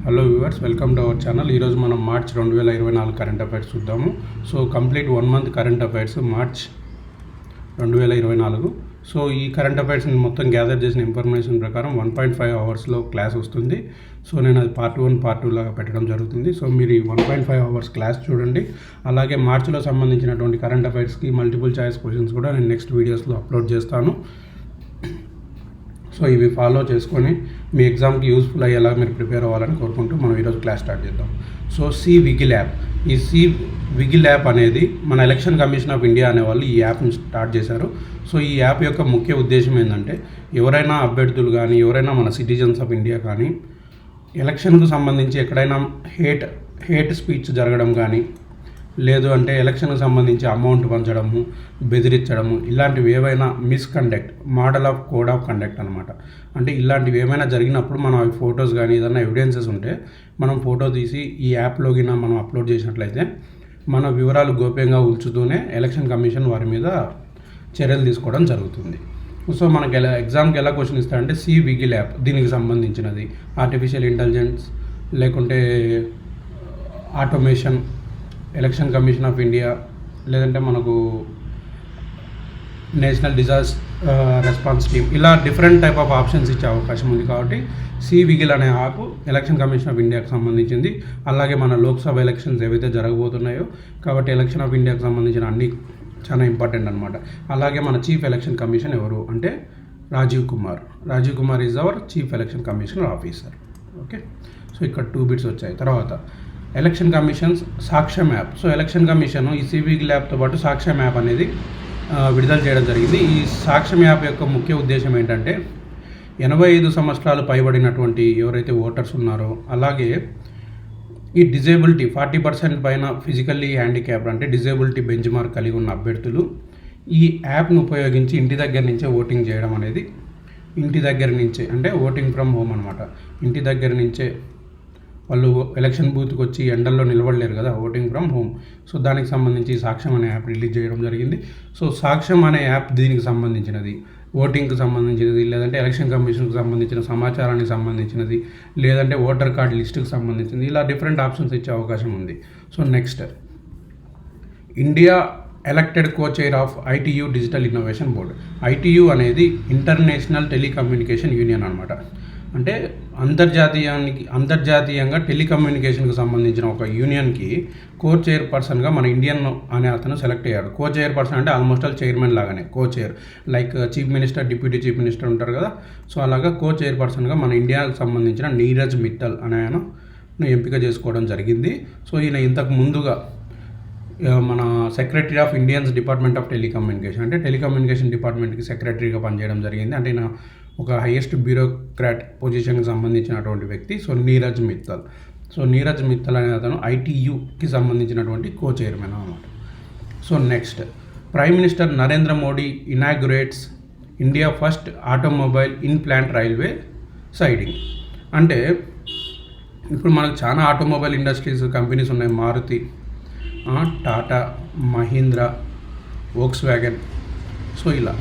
Hello viewers, welcome to our channel. ఈరోజు మనం March 2024 current affairs చూద్దాము. So complete 1 month current affairs March 2024. So ఈ current అఫైర్స్ని మొత్తం gather చేసిన ఇన్ఫర్మేషన్ ప్రకారం 1.5 అవర్స్లో క్లాస్ వస్తుంది. సో నేను అది పార్ట్ 1 పార్ట్ 2 లాగా పెట్టడం జరుగుతుంది. సో మీరు ఈ 1.5 అవర్స్ క్లాస్ చూడండి. అలాగే మార్చిలో సంబంధించినటువంటి కరెంట్ అఫైర్స్కి మల్టిపుల్ చాయిస్ క్వశ్చన్స్ కూడా నేను నెక్స్ట్ వీడియోస్లో అప్లోడ్ చేస్తాను. సో ఇవి ఫాలో చేసుకొని మీ ఎగ్జామ్కి యూస్ఫుల్ అయ్యేలా మీరు ప్రిపేర్ అవ్వాలని కోరుకుంటూ మనం ఈరోజు క్లాస్ స్టార్ట్ చేద్దాం. సో విగిల్ యాప్, ఈ విగిల్ యాప్ అనేది మన ఎలక్షన్ కమిషన్ ఆఫ్ ఇండియా అనేవాళ్ళు ఈ యాప్ని స్టార్ట్ చేశారు. సో ఈ యాప్ యొక్క ముఖ్య ఉద్దేశం ఏంటంటే ఎవరైనా అభ్యర్థులు కానీ ఎవరైనా మన సిటిజన్స్ ఆఫ్ ఇండియా కానీ ఎలక్షన్కు సంబంధించి ఎక్కడైనా హేట్ స్పీచ్ జరగడం కానీ లేదు అంటే ఎలక్షన్కి సంబంధించి అమౌంట్ పంచడము, బెదిరించడము, ఇలాంటివి ఏవైనా misconduct, model of code of conduct అనమాట. అంటే ఇలాంటివి ఏమైనా జరిగినప్పుడు మనం అవి ఫొటోస్ కానీ ఏదైనా ఎవిడెన్సెస్ ఉంటే మనం ఫోటో తీసి ఈ యాప్లోకి మనం అప్లోడ్ చేసినట్లయితే మన వివరాలు గోప్యంగా ఉంచుతూనే ఎలక్షన్ కమిషన్ వారి మీద చర్యలు తీసుకోవడం జరుగుతుంది. సో మనకి ఎగ్జామ్కి ఎలా క్వశ్చన్ ఇస్తారంటే విగిల్ యాప్ దీనికి సంబంధించినది ఆర్టిఫిషియల్ ఇంటెలిజెన్స్ లేకుంటే automation, election commission of India, లేదంటే మనకు నేషనల్ డిజాస్టర్ రెస్పాన్స్ టీమ్, ఇలా డిఫరెంట్ టైప్ ఆఫ్ ఆప్షన్స్ ఇచ్చే అవకాశం ఉంది. కాబట్టి విగిల్ అనే యాప్ ఎలక్షన్ కమిషన్ ఆఫ్ ఇండియాకి సంబంధించింది. అలాగే మన లోక్సభ ఎలక్షన్స్ ఏవైతే జరగబోతున్నాయో కాబట్టి ఎలక్షన్ ఆఫ్ ఇండియాకి సంబంధించిన అన్ని చాలా ఇంపార్టెంట్ అనమాట. అలాగే మన చీఫ్ ఎలక్షన్ కమిషన్ ఎవరు అంటే Rajiv Kumar is our chief election commissioner officer. Okay, so ఇక్కడ 2 బిట్స్ వచ్చాయి. తర్వాత election commissions Saksham app. So election commission ఈ విగిల్ యాప్తో పాటు సాక్ష్యం యాప్ అనేది విడుదల చేయడం జరిగింది. ఈ సాక్ష్యం యాప్ యొక్క ముఖ్య ఉద్దేశం ఏంటంటే 85 సంవత్సరాలు పైబడినటువంటి ఎవరైతే ఓటర్స్ ఉన్నారో, అలాగే ఈ డిజేబిలిటీ 40% పైన ఫిజికల్లీ హ్యాండిక్యాప్డ్ అంటే డిజేబిలిటీ బెంచ్ మార్క్ కలిగి ఉన్న అభ్యర్థులు ఈ యాప్ను ఉపయోగించి ఇంటి దగ్గర నుంచే ఓటింగ్ చేయడం అనేది, ఇంటి దగ్గర నుంచే అంటే ఓటింగ్ ఫ్రమ్ హోమ్ అనమాట. ఇంటి దగ్గర నుంచే వాళ్ళు ఎలక్షన్ బూత్కి వచ్చి ఎండల్లో నిలబడలేరు కదా, ఓటింగ్ ఫ్రమ్ హోమ్. సో దానికి సంబంధించి సాక్ష్యం అనే యాప్ రిలీజ్ చేయడం జరిగింది. సో సాక్ష్యం అనే యాప్ దీనికి సంబంధించినది, ఓటింగ్కి సంబంధించినది, లేదంటే ఎలక్షన్ కమిషన్కి సంబంధించిన సమాచారానికి సంబంధించినది, లేదంటే ఓటర్ కార్డ్ లిస్టుకి సంబంధించింది, ఇలా డిఫరెంట్ ఆప్షన్స్ ఇచ్చే అవకాశం ఉంది. So next, India elected co-chair of ITU digital innovation board. ITU అనేది ఇంటర్నేషనల్ టెలికమ్యూనికేషన్ యూనియన్ అనమాట. అంటే అంతర్జాతీయంగా టెలికమ్యూనికేషన్కి సంబంధించిన ఒక యూనియన్కి కో-చైర్ పర్సన్గా మన ఇండియన్ అనే అతను సెలెక్ట్ అయ్యాడు. కో-చైర్ పర్సన్ అంటే ఆల్మోస్ట్ ఆల్ చైర్మన్ లాగానే, co-chair like chief minister, deputy chief minister ఉంటారు కదా. సో అలాగా కో-చైర్ పర్సన్గా మన ఇండియాకి సంబంధించిన నీరజ్ మిత్తల్ అనే ఆయన ఎంపిక చేసుకోవడం జరిగింది. సో ఈయన ఇంతకు ముందుగా మన secretary of Indians department of telecommunication అంటే టెలికమ్యూనికేషన్ డిపార్ట్మెంట్కి సెక్రటరీగా పనిచేయడం జరిగింది. అంటే ఈయన ఒక హైయెస్ట్ బ్యూరోక్రాట్ పొజిషన్కి సంబంధించినటువంటి వ్యక్తి. సో నీరజ్ మిత్తల్ అనే అతను ITUకి సంబంధించినటువంటి కో-చైర్మన్ అన్నమాట. So next, prime minister Narendra Modi inaugurates India first automobile in plant railway siding. అంటే ఇప్పుడు మనకు చాలా ఆటోమొబైల్ ఇండస్ట్రీస్ కంపెనీస్ ఉన్నాయి. మారుతి, టాటా, మహీంద్రా, వోక్స్వ్యాగన్. సో ఇలా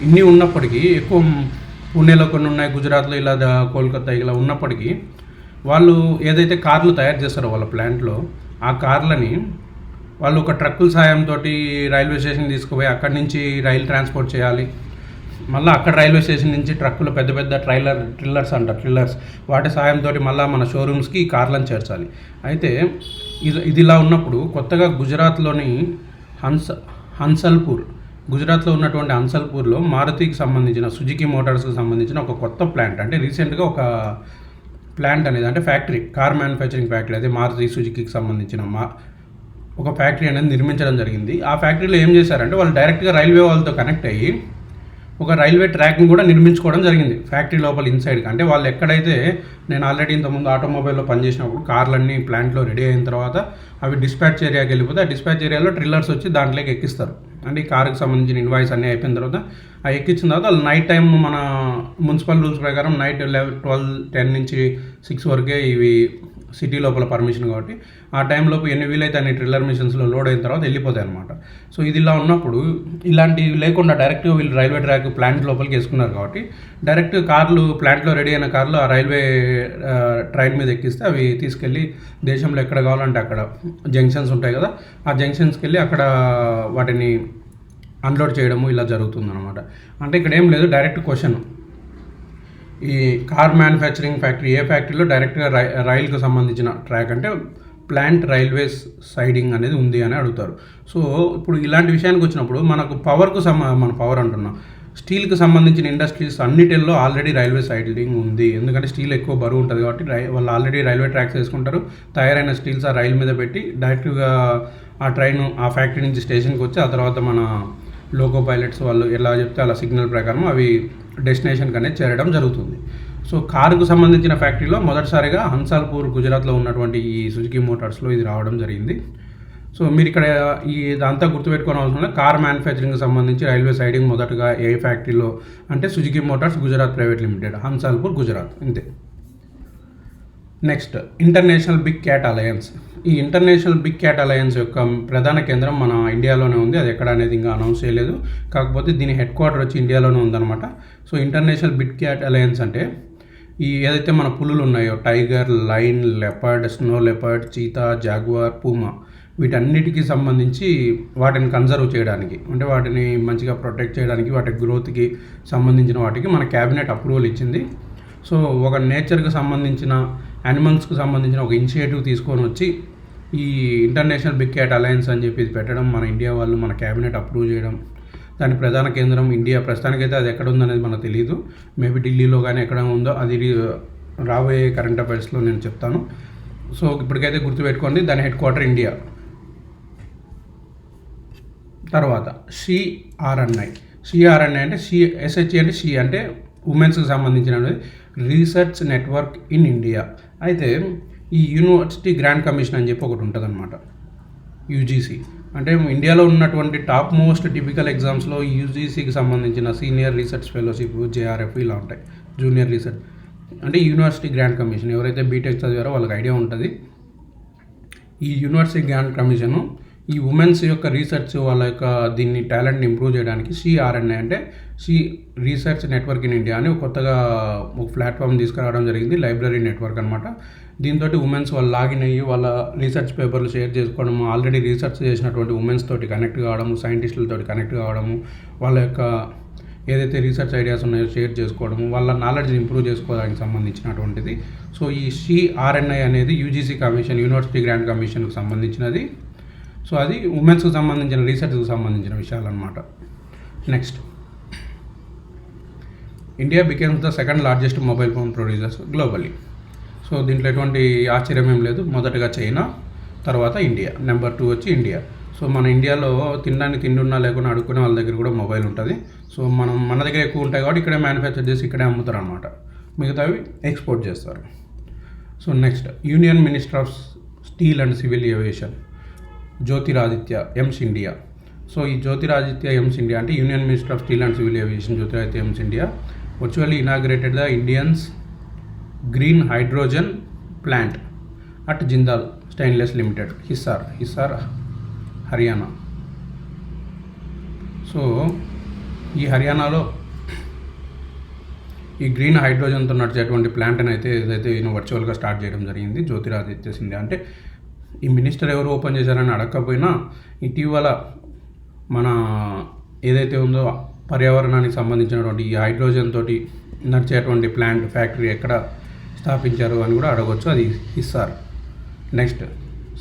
ఇన్ని ఉన్నప్పటికీ, ఎక్కువ పూణేలో కొన్ని ఉన్నాయి, గుజరాత్లో ఇలా కోల్కతా ఇలా ఉన్నప్పటికీ వాళ్ళు ఏదైతే కార్లు తయారు చేస్తారో వాళ్ళ ప్లాంట్లో, ఆ కార్లని వాళ్ళు ఒక ట్రక్కుల సాయంతో రైల్వే స్టేషన్ తీసుకుపోయి అక్కడి నుంచి రైలు ట్రాన్స్పోర్ట్ చేయాలి. మళ్ళీ అక్కడ రైల్వే స్టేషన్ నుంచి ట్రక్కులు పెద్ద పెద్ద ట్రిల్లర్స్ వాటి సాయంతో మళ్ళీ మన షోరూమ్స్కి ఈ కార్లను చేర్చాలి. అయితే ఇది ఇలా ఉన్నప్పుడు కొత్తగా గుజరాత్లోని గుజరాత్లో ఉన్నటువంటి హన్సల్పూర్లో మారుతికి సంబంధించిన, సుజుకి మోటార్స్కి సంబంధించిన ఒక కొత్త ప్లాంట్, అంటే రీసెంట్గా ఒక ప్లాంట్ అనేది అంటే ఫ్యాక్టరీ, కార్ మ్యానుఫ్యాక్చరింగ్ ఫ్యాక్టరీ, అదే మారుతి సుజుకికి సంబంధించిన ఒక ఫ్యాక్టరీ అనేది నిర్మించడం జరిగింది. ఆ ఫ్యాక్టరీలో ఏం చేశారంటే వాళ్ళు డైరెక్ట్గా రైల్వే వాళ్ళతో కనెక్ట్ అయ్యి ఒక రైల్వే ట్రాక్ని కూడా నిర్మించుకోవడం జరిగింది ఫ్యాక్టరీ లోపల ఇన్సైడ్కి. అంటే వాళ్ళు ఎక్కడైతే, నేను ఆల్రెడీ ఇంతకుముందు ఆటోమొబైల్లో పనిచేసినప్పుడు కార్లన్నీ ప్లాంట్లో రెడీ అయిన తర్వాత అవి డిస్పాచ్ ఏరియాకి వెళ్ళిపోతే ఆ డిస్పాచ్ ఏరియాలో ట్రిల్లర్స్ వచ్చి దాంట్లోకి ఎక్కిస్తారు. అంటే ఈ కారుకి సంబంధించిన ఇన్వాయిస్ అన్నీ అయిపోయిన తర్వాత ఆ ఎక్కించిన తర్వాత వాళ్ళు నైట్ టైం మన మున్సిపల్ రూల్స్ ప్రకారం నైట్ 10 నుంచి 6 వరకే ఇవి సిటీ లోపల పర్మిషన్ కాబట్టి ఆ టైంలోపు ఎన్ని వీలైతే అన్ని ట్రిల్లర్ మిషన్స్లో లోడ్ అయిన తర్వాత వెళ్ళిపోతాయి అనమాట. సో ఇది ఇలా ఉన్నప్పుడు ఇలాంటివి లేకుండా డైరెక్ట్గా వీళ్ళు రైల్వే ట్రాక్ ప్లాంట్ లోపలికి వేసుకున్నారు కాబట్టి డైరెక్ట్ కార్లు ప్లాంట్లో రెడీ అయిన కార్లు ఆ రైల్వే ట్రైన్ మీద ఎక్కిస్తే అవి తీసుకెళ్ళి దేశంలో ఎక్కడ కావాలంటే అక్కడ జంక్షన్స్ ఉంటాయి కదా, ఆ జంక్షన్స్కి వెళ్ళి అక్కడ వాటిని అన్లోడ్ చేయడము ఇలా జరుగుతుందన్నమాట. అంటే ఇక్కడ ఏం లేదు, డైరెక్ట్ క్వశ్చన్, ఈ కార్ మ్యానుఫ్యాక్చరింగ్ ఫ్యాక్టరీ ఏ ఫ్యాక్టరీలో డైరెక్ట్గా రైలుకు సంబంధించిన ట్రాక్ అంటే ప్లాంట్ రైల్వేస్ సైడింగ్ అనేది ఉంది అని అడుగుతారు. సో ఇప్పుడు ఇలాంటి విషయానికి వచ్చినప్పుడు మనకు మన పవర్ అంటున్నాం, స్టీల్కి సంబంధించిన ఇండస్ట్రీస్ అన్నిటిల్లో ఆల్రెడీ రైల్వే సైడింగ్ ఉంది. ఎందుకంటే స్టీల్ ఎక్కువ బరువు ఉంటుంది కాబట్టి వాళ్ళు ఆల్రెడీ రైల్వే ట్రాక్స్ వేసుకుంటారు. తయారైన స్టీల్స్ ఆ రైలు మీద పెట్టి డైరెక్ట్గా ఆ ట్రైన్ ఆ ఫ్యాక్టరీ నుంచి స్టేషన్కి వచ్చి ఆ తర్వాత మన లోకో పైలట్స్ వాళ్ళు ఎలా చెప్తే అలా సిగ్నల్ ప్రకారం అవి డెస్టినేషన్కి అనేది చేరడం జరుగుతుంది. సో కారుకు సంబంధించిన ఫ్యాక్టరీలో మొదటిసారిగా హన్సాల్పూర్ గుజరాత్లో ఉన్నటువంటి ఈ సుజుకి మోటార్స్లో ఇది రావడం జరిగింది. సో మీరు ఇక్కడ ఇదంతా గుర్తుపెట్టుకోవడం అవసరం లేదు. కార్ మ్యానుఫ్యాక్చరింగ్కి సంబంధించి రైల్వే సైడింగ్ మొదటగా ఏ ఫ్యాక్టరీలో అంటే Suzuki motors Gujarat private limited, Hansalpur Gujarat, ఇంతే. Next, international big cat alliance. ఈ ఇంటర్నేషనల్ బిగ్ క్యాట్ అలయన్స్ యొక్క ప్రధాన కేంద్రం మన ఇండియాలోనే ఉంది. అది ఎక్కడ అనేది ఇంకా అనౌన్స్ చేయలేదు, కాకపోతే దీని హెడ్ క్వార్టర్ వచ్చి ఇండియాలోనే ఉందన్నమాట. So international big cat alliance అంటే ఈ ఏదైతే మన పులులు ఉన్నాయో tiger, lion, leopard, snow leopard, cheetah, jaguar, puma, వీటన్నిటికీ సంబంధించి వాటిని కన్జర్వ్ చేయడానికి అంటే వాటిని మంచిగా ప్రొటెక్ట్ చేయడానికి వాటి గ్రోత్కి సంబంధించిన వాటికి మన క్యాబినెట్ అప్రూవల్ ఇచ్చింది. సో ఒక నేచర్కి సంబంధించిన యానిమల్స్కి సంబంధించిన ఒక ఇనిషియేటివ్ తీసుకొని వచ్చి ఈ ఇంటర్నేషనల్ బిగ్ క్యాట్ అలయన్స్ అని చెప్పి ఇది పెట్టడం, మన ఇండియా వాళ్ళు మన క్యాబినెట్ అప్రూవ్ చేయడం. దాని ప్రధాన కేంద్రం ఇండియా. ప్రస్తుతానికైతే అది ఎక్కడ ఉందనేది మనకు తెలియదు. మేబీ ఢిల్లీలో కానీ ఎక్కడ ఉందో అది రాబోయే కరెంట్ అఫైర్స్లో నేను చెప్తాను. సో ఇప్పటికైతే గుర్తుపెట్టుకోండి, దాని హెడ్ క్వార్టర్ ఇండియా. తర్వాత సిఆర్ఎన్ఐ. సిఆర్ఎన్ఐ అంటే ఎస్హెచ్ఈ అంటే సి అంటే ఉమెన్స్కి సంబంధించిన రీసెర్చ్ నెట్వర్క్ ఇన్ ఇండియా. అయితే ఈ యూనివర్సిటీ గ్రాంట్ కమిషన్ అని చెప్పి ఒకటి ఉంటుంది అనమాట, యూజీసీ. అంటే ఇండియాలో ఉన్నటువంటి టాప్ మోస్ట్ టిపికల్ ఎగ్జామ్స్లో యూజీసీకి సంబంధించిన సీనియర్ రీసెర్చ్ ఫెలోషిప్, జేఆర్ఎఫ్ ఇలా ఉంటాయి. జూనియర్ రీసెర్చ్ అంటే యూనివర్సిటీ గ్రాంట్ కమిషన్. ఎవరైతే బీటెక్ చదివారో వాళ్ళకి ఐడియా ఉంటుంది. ఈ యూనివర్సిటీ గ్రాంట్ కమిషను ఈ ఉమెన్స్ యొక్క రీసెర్చ్ వాళ్ళ యొక్క దీన్ని టాలెంట్ని ఇంప్రూవ్ చేయడానికి సిఆర్ఎన్ఐ అంటే రీసెర్చ్ నెట్వర్క్ ఇన్ ఇండియా అని కొత్తగా ఒక ప్లాట్ఫామ్ తీసుకురావడం జరిగింది, లైబ్రరీ నెట్వర్క్ అనమాట. దీంతో ఉమెన్స్ వాళ్ళు లాగిన్ అయ్యి వాళ్ళ రీసెర్చ్ పేపర్లు షేర్ చేసుకోవడము, ఆల్రెడీ రీసెర్చ్ చేసినటువంటి ఉమెన్స్ తోటి కనెక్ట్ కావడము, సైంటిస్టులతో కనెక్ట్ కావడము, వాళ్ళ యొక్క ఏదైతే రీసెర్చ్ ఐడియాస్ ఉన్నాయో షేర్ చేసుకోవడము, వాళ్ళ నాలెడ్జ్ని ఇంప్రూవ్ చేసుకోవడానికి సంబంధించినటువంటిది. సో ఈ సిఆర్ఎన్ఐ అనేది యూజీసీ కమిషన్, యూనివర్సిటీ గ్రాంట్ కమిషన్కి సంబంధించినది. సో అది ఉమెన్స్కి సంబంధించిన రీసెర్చ్కి సంబంధించిన విషయాలు అనమాట. Next, India becomes the second largest mobile phone producers globally. So దీంట్లో ఎటువంటి ఆశ్చర్యం ఏం లేదు. మొదటగా చైనా, తర్వాత ఇండియా, నెంబర్ 2 వచ్చి ఇండియా. సో మన ఇండియాలో తినడానికి తిండి ఉన్నా లేకుండా అడుక్కునే వాళ్ళ దగ్గర కూడా మొబైల్ ఉంటుంది. సో మన దగ్గర ఎక్కువ ఉంటాయి కాబట్టి ఇక్కడే మ్యానుఫ్యాక్చర్ చేసి ఇక్కడే అమ్ముతారు అనమాట. మిగతావి ఎక్స్పోర్ట్ చేస్తారు. So next, union minister of steel and civil aviation Jyotiraditya M Scindia. So ఈ జ్యోతిరాదిత్య ఎమ్ సిండియా అంటే union minister of steel and civil aviation Jyotiraditya M Scindia virtually inaugurated the Indians green hydrogen plant at Jindal stainless limited, Hisar Haryana. So ఈ హర్యానాలో ఈ green హైడ్రోజన్తో నడిచేటువంటి ప్లాంట్ని అయితే ఏదైతే ఈయన వర్చువల్గా స్టార్ట్ చేయడం జరిగింది. జ్యోతిరాదిత్య సింధియా అంటే ఈ మినిస్టర్ ఎవరు ఓపెన్ చేశారని అడగకపోయినా ఇటీవల మన ఏదైతే ఉందో పర్యావరణానికి సంబంధించినటువంటి ఈ హైడ్రోజన్ తోటి నడిచేటువంటి ప్లాంట్ ఫ్యాక్టరీ ఎక్కడ స్థాపించారు అని కూడా అడగవచ్చు, అది Hisar. Next,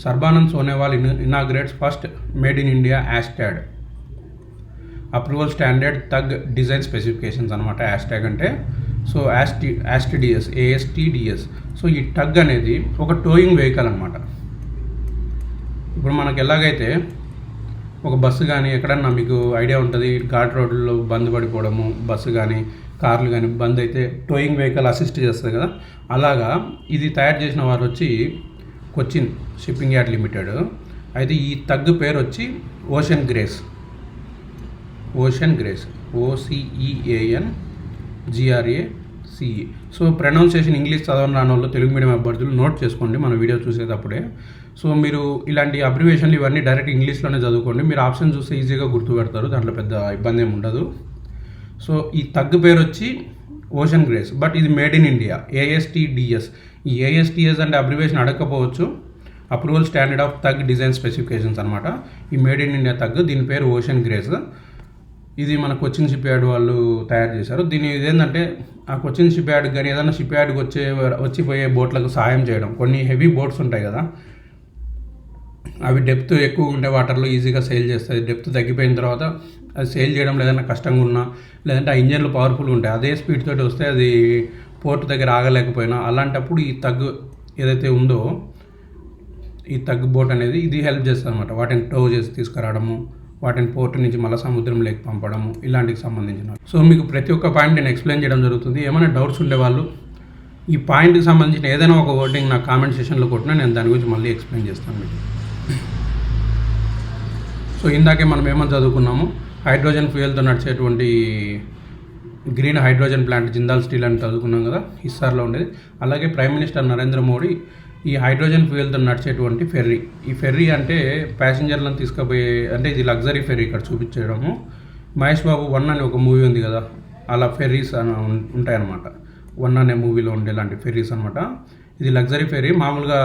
Sarbananda Sonowal inaugurates first made in India hashtag approval standard tug design specifications అనమాట. హ్యాష్ట్యాగ్ అంటే సో ASTDS. సో ఈ టగ్ అనేది ఒక టోయింగ్ వెహికల్ అనమాట. ఇప్పుడు మనకు ఎలాగైతే ఒక బస్సు కానీ ఎక్కడన్నా మీకు ఐడియా ఉంటుంది, ఘాట్ రోడ్లలో బంద్ పడిపోవడము, బస్సు కానీ కార్లు కానీ బంద్ అయితే టోయింగ్ వెహికల్ అసిస్ట్ చేస్తుంది కదా, అలాగా ఇది తయారు చేసిన వారు వచ్చి కొచ్చిన్ షిప్పింగ్ యార్డ్ లిమిటెడ్. అయితే ఈ తగ్గు పేరు వచ్చి ocean grace. OCEANGRACE. So pronunciation English చదవని రాని వాళ్ళు తెలుగు మీడియం అభ్యర్థులు నోట్ చేసుకోండి మన వీడియో చూసేటప్పుడే. సో మీరు ఇలాంటి అబ్రివేషన్లు ఇవన్నీ డైరెక్ట్ ఇంగ్లీష్లోనే చదువుకోండి. మీరు ఆప్షన్ చూస్తే ఈజీగా గుర్తుపెడతారు, దాంట్లో పెద్ద ఇబ్బంది ఏమి ఉండదు. సో ఈ తగ్గు పేరు వచ్చి ఓషన్ గ్రేస్, బట్ ఇది మేడ్ ఇన్ ఇండియా, ASTDS. ఈ ASTS అంటే అబ్రివేషన్ అడగకపోవచ్చు, approval standard of tug design specifications అనమాట. ఈ మేడ్ ఇన్ ఇండియా తగ్, దీని పేరు ఓషన్ గ్రేస్. ఇది మన కొచ్చిన్ షిప్ యార్డ్ వాళ్ళు తయారు చేశారు. దీని ఇదేంటంటే ఆ కొచ్చిన్ షిప్ యార్డ్కి కానీ ఏదైనా షిప్ యార్డ్కి వచ్చిపోయే బోట్లకు సాయం చేయడం. కొన్ని హెవీ బోట్స్ ఉంటాయి కదా, అవి డెప్త్ ఎక్కువ ఉండే వాటర్లో ఈజీగా సెయిల్ చేస్తాయి. డెప్త్ తగ్గిపోయిన తర్వాత అది సెయిల్ చేయడం లేదన్నా కష్టంగా ఉన్నా, లేదంటే ఆ ఇంజన్లు పవర్ఫుల్గా ఉంటాయి, అదే స్పీడ్ తోటి వస్తే అది పోర్ట్ దగ్గర ఆగలేకపోయినా, అలాంటప్పుడు ఈ తగ్గు ఏదైతే ఉందో ఈ తగ్గు బోట్ అనేది ఇది హెల్ప్ చేస్తుంది అనమాట. వాటిని టో చేసి తీసుకురావడము, వాటిని పోర్ట్ నుంచి మళ్ళీ సముద్రంలోకి పంపడము, ఇలాంటికి సంబంధించిన. సో మీకు ప్రతి ఒక్క పాయింట్ నేను ఎక్స్ప్లెయిన్ చేయడం జరుగుతుంది. ఏమైనా డౌట్స్ ఉండేవాళ్ళు ఈ పాయింట్కి సంబంధించిన ఏదైనా ఒక వర్డింగ్ నా కామెంట్ సెషన్లో కొట్టినా నేను దాని గురించి మళ్ళీ ఎక్స్ప్లెయిన్ చేస్తాను మీకు. సో ఇందాకే మనం ఏమని చదువుకున్నాము, హైడ్రోజన్ ఫ్యూయల్తో నడిచేటువంటి green hydrogen plant Jindal steel అని చదువుకున్నాం కదా, హిస్సార్లో ఉండేది. అలాగే ప్రైమ్ మినిస్టర్ నరేంద్ర మోడీ ఈ హైడ్రోజన్ ఫ్యూయల్తో నడిచేటువంటి ఫెర్రీ, ఈ ఫెర్రీ అంటే ప్యాసింజర్లను తీసుకుపోయే, అంటే ఇది లగ్జరీ ఫెర్రీ ఇక్కడ చూపించడము. మహేష్ బాబు 1 అనే ఒక మూవీ ఉంది కదా, అలా ఫెర్రీస్ ఉంటాయన్నమాట. 1 అనే మూవీలో ఉండేలాంటి ఫెర్రీస్ అనమాట. ఇది లగ్జరీ ఫెర్రీ, మామూలుగా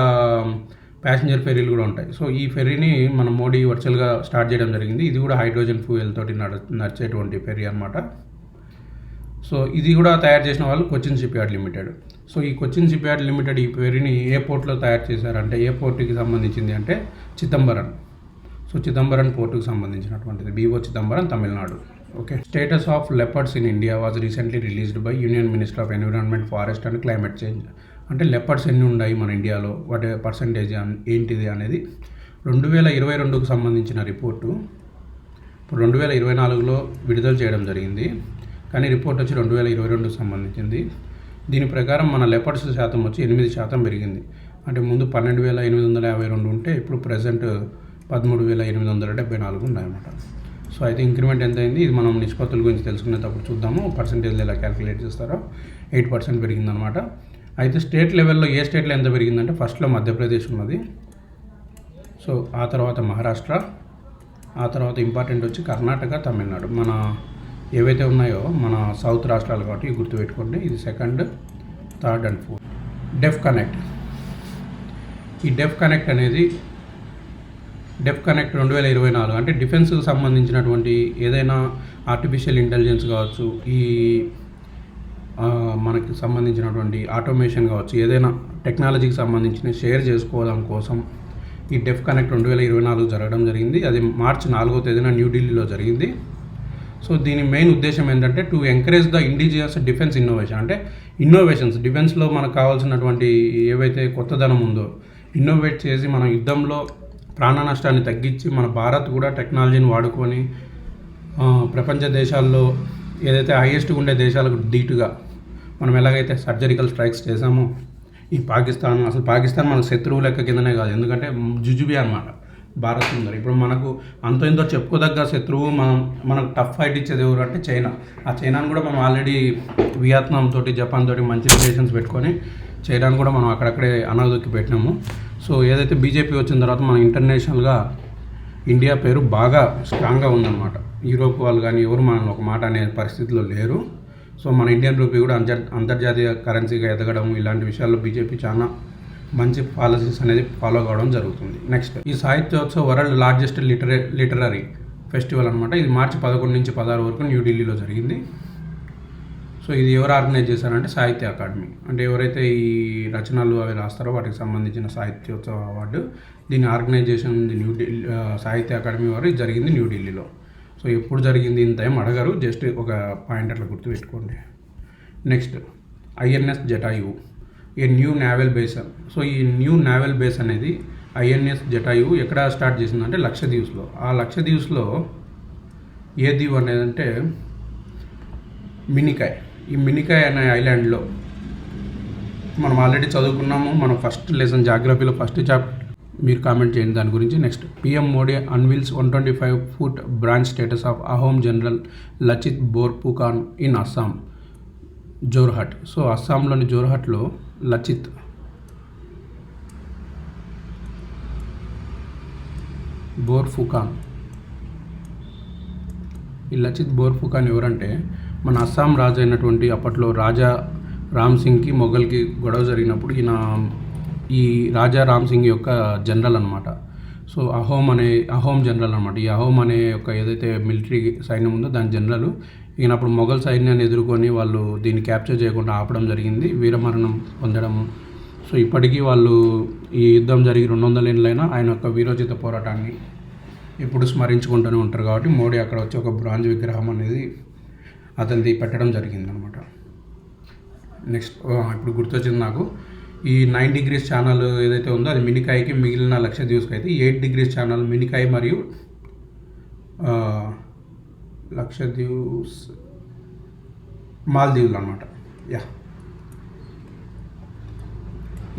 ప్యాసింజర్ ఫెర్రీలు కూడా ఉంటాయి. సో ఈ ఫెర్రీని మన మోడీ వర్చువల్గా స్టార్ట్ చేయడం జరిగింది. ఇది కూడా హైడ్రోజన్ ఫ్యూయల్ తోటి నడిచేటువంటి ఫెర్రీ అనమాట. సో ఇది కూడా తయారు చేసిన వాళ్ళు Cochin ship yard limited. So ఈ కొచ్చిన్ షిప్ యార్డ్ లిమిటెడ్ ఈ ఫెర్రీని ఏ పోర్ట్లో తయారు చేశారంటే, ఏ పోర్టుకి సంబంధించింది అంటే చిదంబరం. సో చిదంబరం పోర్టుకు సంబంధించినటువంటిది, BO Chidambaram, Tamil Nadu. Okay. Status of leopards in India was recently released by union minister of environment, forest and climate change. అంటే లెపర్డ్స్ ఎన్ని ఉన్నాయి మన ఇండియాలో, వాటి పర్సంటేజ్ ఏంటిది అనేది 2022కు సంబంధించిన రిపోర్టు ఇప్పుడు 2024లో విడుదల చేయడం జరిగింది. కానీ రిపోర్ట్ వచ్చి 2022కు సంబంధించింది. దీని ప్రకారం మన లెపర్డ్స్ శాతం వచ్చి 8% పెరిగింది. అంటే ముందు 12,852 ఉంటే ఇప్పుడు ప్రజెంట్ 13,874 ఉన్నాయన్నమాట. సో అయితే ఇంక్రిమెంట్ ఎంత అయింది, ఇది మనం నిష్పత్తుల గురించి తెలుసుకునేటప్పుడు చూద్దాము. పర్సంటేజ్లు ఎలా క్యాలిక్యులేట్ చేస్తారో 8% పెరిగిందనమాట. అయితే స్టేట్ లెవెల్లో ఏ స్టేట్లో ఎంత పెరిగిందంటే ఫస్ట్లో మధ్యప్రదేశ్ ఉన్నది, సో ఆ తర్వాత మహారాష్ట్ర, ఆ తర్వాత ఇంపార్టెంట్ వచ్చి కర్ణాటక, తమిళనాడు. మన ఏవైతే ఉన్నాయో మన సౌత్ రాష్ట్రాలు కాబట్టి గుర్తుపెట్టుకోండి. ఇది 2nd, 3rd and 4th. Deaf connect, ఈ డెఫ్ కనెక్ట్ అనేది డెఫ్ కనెక్ట్ 2024 అంటే డిఫెన్స్కి సంబంధించినటువంటి ఏదైనా ఆర్టిఫిషియల్ ఇంటెలిజెన్స్ కావచ్చు, ఈ మనకి సంబంధించినటువంటి ఆటోమేషన్ కావచ్చు, ఏదైనా టెక్నాలజీకి సంబంధించిన షేర్ చేసుకోవడం కోసం ఈ డెఫ్ కనెక్ట్ 2024 జరగడం జరిగింది. అది మార్చి 4వ తేదీన న్యూఢిల్లీలో జరిగింది. సో దీని మెయిన్ ఉద్దేశం ఏంటంటే to encourage the indigenous defence innovation. అంటే ఇన్నోవేషన్స్ డిఫెన్స్లో మనకు కావాల్సినటువంటి ఏవైతే కొత్తదనం ఉందో ఇన్నోవేట్ చేసి మన యుద్ధంలో ప్రాణ నష్టాన్ని తగ్గించి మన భారత్ కూడా టెక్నాలజీని వాడుకొని ప్రపంచ దేశాల్లో ఏదైతే హైయెస్ట్గా ఉండే దేశాలకు ధీటుగా మనం ఎలాగైతే సర్జరికల్ స్ట్రైక్స్ చేసామో ఈ పాకిస్తాన్, అసలు పాకిస్తాన్ మనకు శత్రువు లెక్క కిందనే కాదు, ఎందుకంటే జుజుబి అనమాట భారత్ ఉందరు. ఇప్పుడు మనకు అంతో ఇంతో చెప్పుకోదగ్గ శత్రువు, మనకు టఫ్ ఫైట్ ఇచ్చేది ఎవరు అంటే చైనా. ఆ చైనాను కూడా మనం ఆల్రెడీ వియత్నాం తోటి, జపాన్ తోటి మంచి రిలేషన్స్ పెట్టుకొని చైనాను కూడా మనం అక్కడక్కడే అనదొక్కి పెట్టినాము. సో ఏదైతే బీజేపీ వచ్చిన తర్వాత మన ఇంటర్నేషనల్గా ఇండియా పేరు బాగా స్ట్రాంగ్గా ఉందన్నమాట. యూరోప్ వాళ్ళు కానీ ఎవరు మనం ఒక మాట అనే పరిస్థితిలో లేరు. సో మన ఇండియన్ రూపీ కూడా అంతర్జాతీయ కరెన్సీగా ఎదగడం, ఇలాంటి విషయాల్లో బీజేపీ చాలా మంచి పాలసీస్ అనేది ఫాలో కావడం జరుగుతుంది. నెక్స్ట్, ఈ సాహిత్యోత్సవ్ వరల్డ్ లార్జెస్ట్ లిటరరీ ఫెస్టివల్ అనమాట. ఇది మార్చి 11 నుంచి 16 వరకు న్యూఢిల్లీలో జరిగింది. సో ఇది ఎవరు ఆర్గనైజ్ చేశారంటే సాహిత్య అకాడమీ. అంటే ఎవరైతే ఈ రచనలు అవి రాస్తారో వాటికి సంబంధించిన సాహిత్యోత్సవ అవార్డు, దీని ఆర్గనైజేషన్ సాహిత్య అకాడమీ వారు జరిగింది న్యూఢిల్లీలో. సో ఎప్పుడు జరిగింది ఇంత ఏం అడగరు, జస్ట్ ఒక పాయింట్ అట్లా గుర్తుపెట్టుకోండి. Next, INS Jatayu, a new naval base. So ఈ న్యూ నావల్ బేస్ అనేది INS జటాయువు ఎక్కడ స్టార్ట్ చేసిందంటే లక్షద్వీప్స్లో. ఆ లక్షద్వీప్స్లో ఏ దీవు అనేది అంటే మినికాయ్. ఈ మినికాయ్ అనే ఐలాండ్లో మనం ఆల్రెడీ చదువుకున్నాము. మనం ఫస్ట్ లెసన్ జాగ్రఫీలో ఫస్ట్ చాప్టర్ మీరు కామెంట్ చేయండి దాని గురించి. Next, PM Modi unveils 125 foot branch status of Ahom general Lachit Borphukan in Assam Jorhat. So అస్సాంలోని జోర్హట్లో లచిత్ బోర్ఫుకాన్, ఈ లచిత్ బోర్ఫుకాన్ ఎవరంటే మన అస్సాం రాజు అయినటువంటి అప్పట్లో రాజా రామ్ సింగ్కి మొఘల్కి గొడవ జరిగినప్పుడు ఈ రాజా రామ్ సింగ్ యొక్క జనరల్ అనమాట. సో అహోమ్ జనరల్ అనమాట. ఈ అహోమ్ అనే యొక్క ఏదైతే మిలిటరీ సైన్యం ఉందో దాని జనరల్ ఈయన అప్పుడు మొఘల్ సైన్యాన్ని ఎదుర్కొని వాళ్ళు దీన్ని క్యాప్చర్ చేయకుండా ఆపడం జరిగింది, వీరమరణం పొందడము. సో ఇప్పటికీ వాళ్ళు ఈ యుద్ధం జరిగి 200 ఏళ్ళైనా ఆయన యొక్క వీరోచిత పోరాటాన్ని ఇప్పుడు స్మరించుకుంటూనే ఉంటారు. కాబట్టి మోడీ అక్కడ వచ్చి ఒక బ్రాంజ్ విగ్రహం అనేది అతనిది పెట్టడం జరిగిందనమాట. నెక్స్ట్, ఇప్పుడు గుర్తొచ్చింది నాకు, ఈ 9 degrees ఛానల్ ఏదైతే ఉందో అది మినికాయ్కి, మిగిలిన లక్షద్వీప్స్కి అయితే 8 degrees ఛానల్ మినికాయ్ మరియు లక్షద్వీప్స్ మాల్దీవులు అనమాట.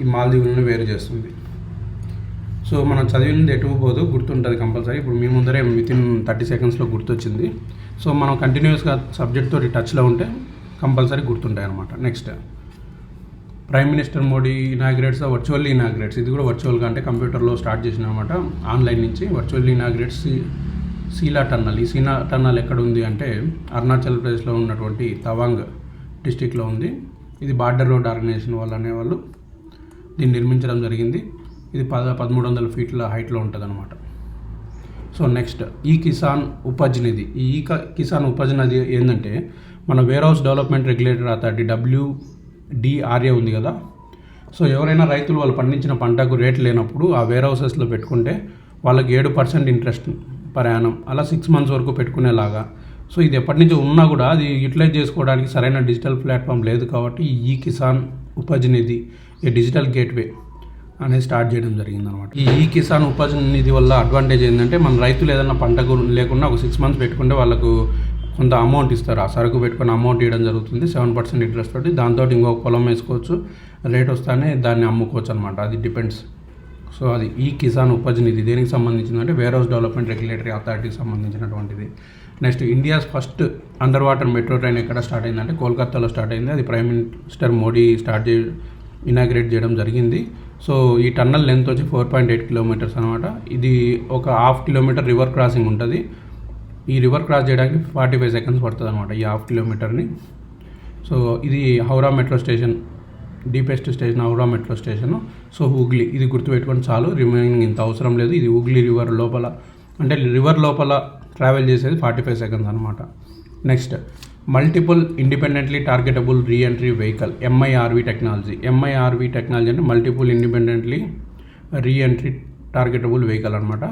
ఈ మాల్దీవులను వేరు చేస్తుంది. సో మనం చదివినది ఎటు పోదు, గుర్తుంటుంది కంపల్సరీ. ఇప్పుడు మీ ముందరే వితిన్ 30 secondsలో గుర్తొచ్చింది. సో మనం కంటిన్యూస్గా సబ్జెక్ట్ తోటి టచ్లో ఉంటే కంపల్సరీ గుర్తుంటాయి అనమాట. Next, prime minister Modi virtually inaugurates. ఇది కూడా వర్చువల్గా అంటే కంప్యూటర్లో స్టార్ట్ చేసిన అనమాట, ఆన్లైన్ నుంచి. Virtually inaugurates Sela tunnel. ఈ సీలా టన్నల్ ఎక్కడ ఉంది అంటే అరుణాచల్ ప్రదేశ్లో ఉన్నటువంటి తవాంగ్ డిస్టిక్లో ఉంది. ఇది బార్డర్ రోడ్ ఆర్గనైజేషన్ వాళ్ళు అనేవాళ్ళు దీన్ని నిర్మించడం జరిగింది. ఇది 1300 ఫీట్ల హైట్లో ఉంటుంది అనమాట. సో నెక్స్ట్, ఈ కిసాన్ ఉపజ్ నిధి. ఈ కిసాన్ ఉపజ్ నిధి ఏంటంటే మన warehouse development regulator authority WDRA ఉంది కదా. సో ఎవరైనా రైతులు వాళ్ళు పండించిన పంటకు రేట్ లేనప్పుడు ఆ వేర్ హౌసెస్లో పెట్టుకుంటే వాళ్ళకి 7% ఇంట్రెస్ట్ పర్ యానం, అలా 6 months వరకు పెట్టుకునేలాగా. సో ఇది ఎప్పటి నుంచి ఉన్నా కూడా అది యూటిలైజ్ చేసుకోవడానికి సరైన డిజిటల్ ప్లాట్ఫామ్ లేదు. కాబట్టి ఈ కిసాన్ ఉపజ్ నిధి, ఈ డిజిటల్ గేట్వే అనేది స్టార్ట్ చేయడం జరిగిందనమాట. ఈ కిసాన్ ఉపజ్ నిధి వల్ల అడ్వాంటేజ్ ఏంటంటే మన రైతులు ఏదైనా పంటకు లేకుండా ఒక 6 months పెట్టుకుంటే వాళ్ళకు కొంత అమౌంట్ ఇస్తారు. ఆ సరుకు పెట్టుకుని అమౌంట్ ఇవ్వడం జరుగుతుంది 7% ఇంట్రెస్ట్ తోటి. దాంతో ఇంకొక పొలం వేసుకోవచ్చు, రేట్ వస్తానే దాన్ని అమ్ముకోవచ్చు అనమాట. అది డిపెండ్స్. సో అది ఈ కిసాన్ ఉపజ్ నిధి దేనికి సంబంధించిందంటే వేర్ హౌస్ డెవలప్మెంట్ రెగ్యులేటరీ అథారిటీకి సంబంధించినటువంటిది. Next, India's first under water metro train ఎక్కడ స్టార్ట్ అయిందంటే కోల్కతాలో స్టార్ట్ అయింది. అది ప్రైమ్ మినిస్టర్ మోడీ ఇనాగ్రేట్ చేయడం జరిగింది. సో ఈ టన్నల్ లెంత్ వచ్చి 4.8 kilometers అనమాట. ఇది ఒక 1/2 kilometer రివర్ క్రాసింగ్ ఉంటుంది. ఈ రివర్ క్రాస్ చేయడానికి 45 seconds పడుతుంది అనమాట ఈ 1/2 kilometerని. సో ఇది Howrah metro station, deepest station Howrah metro station. So Hooghly, ఇది గుర్తుపెట్టుకొని చాలు, రిమైనింగ్ ఇంత అవసరం లేదు. ఇది హుగ్లీ రివర్ లోపల, అంటే రివర్ లోపల ట్రావెల్ చేసేది 45 seconds అనమాట. Next, multiple independently targetable reentry vehicle MIRV technology. MIRV technology అంటే multiple independently reentry targetable vehicle అనమాట.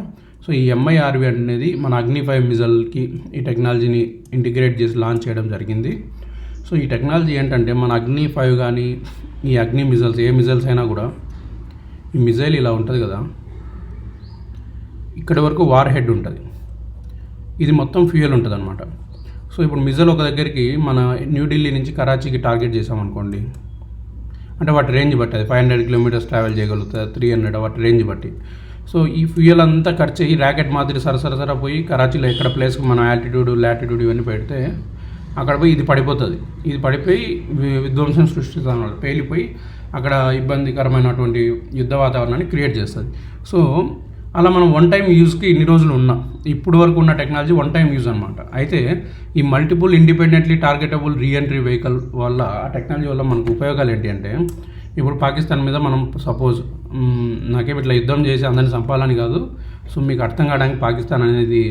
సో ఈ MIRV అనేది మన అగ్ని-5 మిజైల్కి ఈ టెక్నాలజీని ఇంటిగ్రేట్ చేసి లాంచ్ చేయడం జరిగింది. సో ఈ టెక్నాలజీ ఏంటంటే మన అగ్ని-5 కానీ ఈ అగ్ని మిజైల్స్, ఏ మిజైల్స్ అయినా కూడా ఈ మిజైల్ ఇలా ఉంటుంది కదా, ఇక్కడి వరకు వార్ హెడ్ ఉంటుంది, ఇది మొత్తం ఫ్యూయల్ ఉంటుంది అనమాట. సో ఇప్పుడు మిజైల్ ఒక దగ్గరికి మన న్యూఢిల్లీ నుంచి కరాచీకి టార్గెట్ చేసామనుకోండి, అంటే వాటి రేంజ్ బట్టి అది 500 kilometers ట్రావెల్ చేయగలుగుతుంది, 300 వాటి రేంజ్ బట్టి. సో ఈ ఫ్యూయల్ అంతా ఖర్చు అయ్యి ర్యాకెట్ మాదిరి సరసర పోయి కరాచీలో ఎక్కడ ప్లేస్కి మన ఆల్టిట్యూడ్ లాటిట్యూడ్ ఇవన్నీ పెడితే అక్కడ పోయి ఇది పడిపోతుంది. ఇది పడిపోయి విధ్వంసం సృష్టిస్తుంది, పేలిపోయి అక్కడ ఇబ్బందికరమైనటువంటి యుద్ధ వాతావరణాన్ని క్రియేట్ చేస్తుంది. సో అలా మనం వన్ టైం యూజ్కి ఇన్ని రోజులు ఉన్నాం. ఇప్పుడు వరకు ఉన్న టెక్నాలజీ వన్ టైం యూజ్ అనమాట. అయితే ఈ multiple independently targetable reentry vehicle వల్ల, ఆ టెక్నాలజీ వల్ల మనకు ఉపయోగాలు ఏంటి అంటే, ఇప్పుడు పాకిస్తాన్ మీద మనం సపోజ్ నాకేం ఇట్లా యుద్ధం చేసి అందరిని చంపాలని కాదు, సో మీకు అర్థం కావడానికి పాకిస్తాన్ అనేది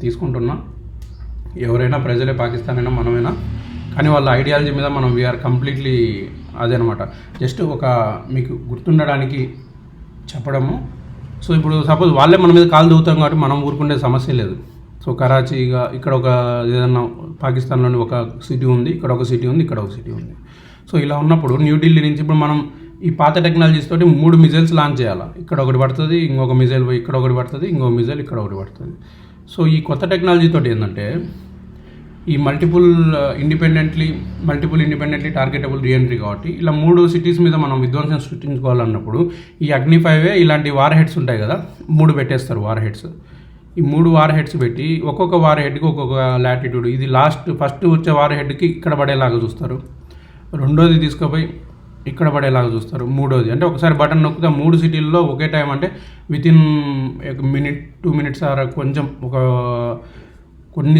తీసుకుంటున్నా. ఎవరైనా ప్రజలే, పాకిస్తాన్ అయినా మనమైనా, కానీ వాళ్ళ ఐడియాలజీ మీద మనం వీఆర్ కంప్లీట్లీ అదే అనమాట. జస్ట్ ఒక మీకు గుర్తుండడానికి చెప్పడము. సో ఇప్పుడు సపోజ్ వాళ్ళే మన మీద కాలు దూవుతాం కాబట్టి మనం ఊరుకుండే సమస్య లేదు. సో కరాచీగా ఇక్కడ ఒక ఏదన్నా పాకిస్తాన్లోని ఒక సిటీ ఉంది, ఇక్కడ ఒక సిటీ ఉంది, ఇక్కడ ఒక సిటీ ఉంది. సో ఇలా ఉన్నప్పుడు న్యూఢిల్లీ నుంచి ఇప్పుడు మనం ఈ పాత టెక్నాలజీస్ తోటి 3 మిజైల్స్ లాంచ్ చేయాలి. ఇక్కడ ఒకటి పడుతుంది, ఇంకొక మిజైల్ ఇక్కడ ఒకటి పడుతుంది, ఇంకొక మిజైల్ ఇక్కడ ఒకటి పడుతుంది. సో ఈ కొత్త టెక్నాలజీ తోటి ఏంటంటే ఈ మల్టిపుల్ ఇండిపెండెంట్లీ టార్గెటబుల్ రీఎంట్రీ కాబట్టి ఇలా 3 సిటీస్ మీద మనం విధ్వంసం సృష్టించుకోవాలన్నప్పుడు ఈ అగ్ని 5 ఇలాంటి వార్ హెడ్స్ ఉంటాయి కదా, 3 పెట్టేస్తారు వార్ హెడ్స్. ఈ 3 వార్ హెడ్స్ పెట్టి ఒక్కొక్క వార్ హెడ్కి ఒక్కొక్క లాటిట్యూడ్, ఇది ఫస్ట్ వచ్చే వార్ హెడ్కి ఇక్కడ పడేలాగా చూస్తారు, రెండోది తీసుకుపోయి ఇక్కడ పడేలాగా చూస్తారు, మూడోది అంటే ఒకసారి బటన్ నొక్కితే 3 సిటీల్లో ఒకే టైం, అంటే వితిన్ 1 minute 2 minutes కొంచెం కొన్ని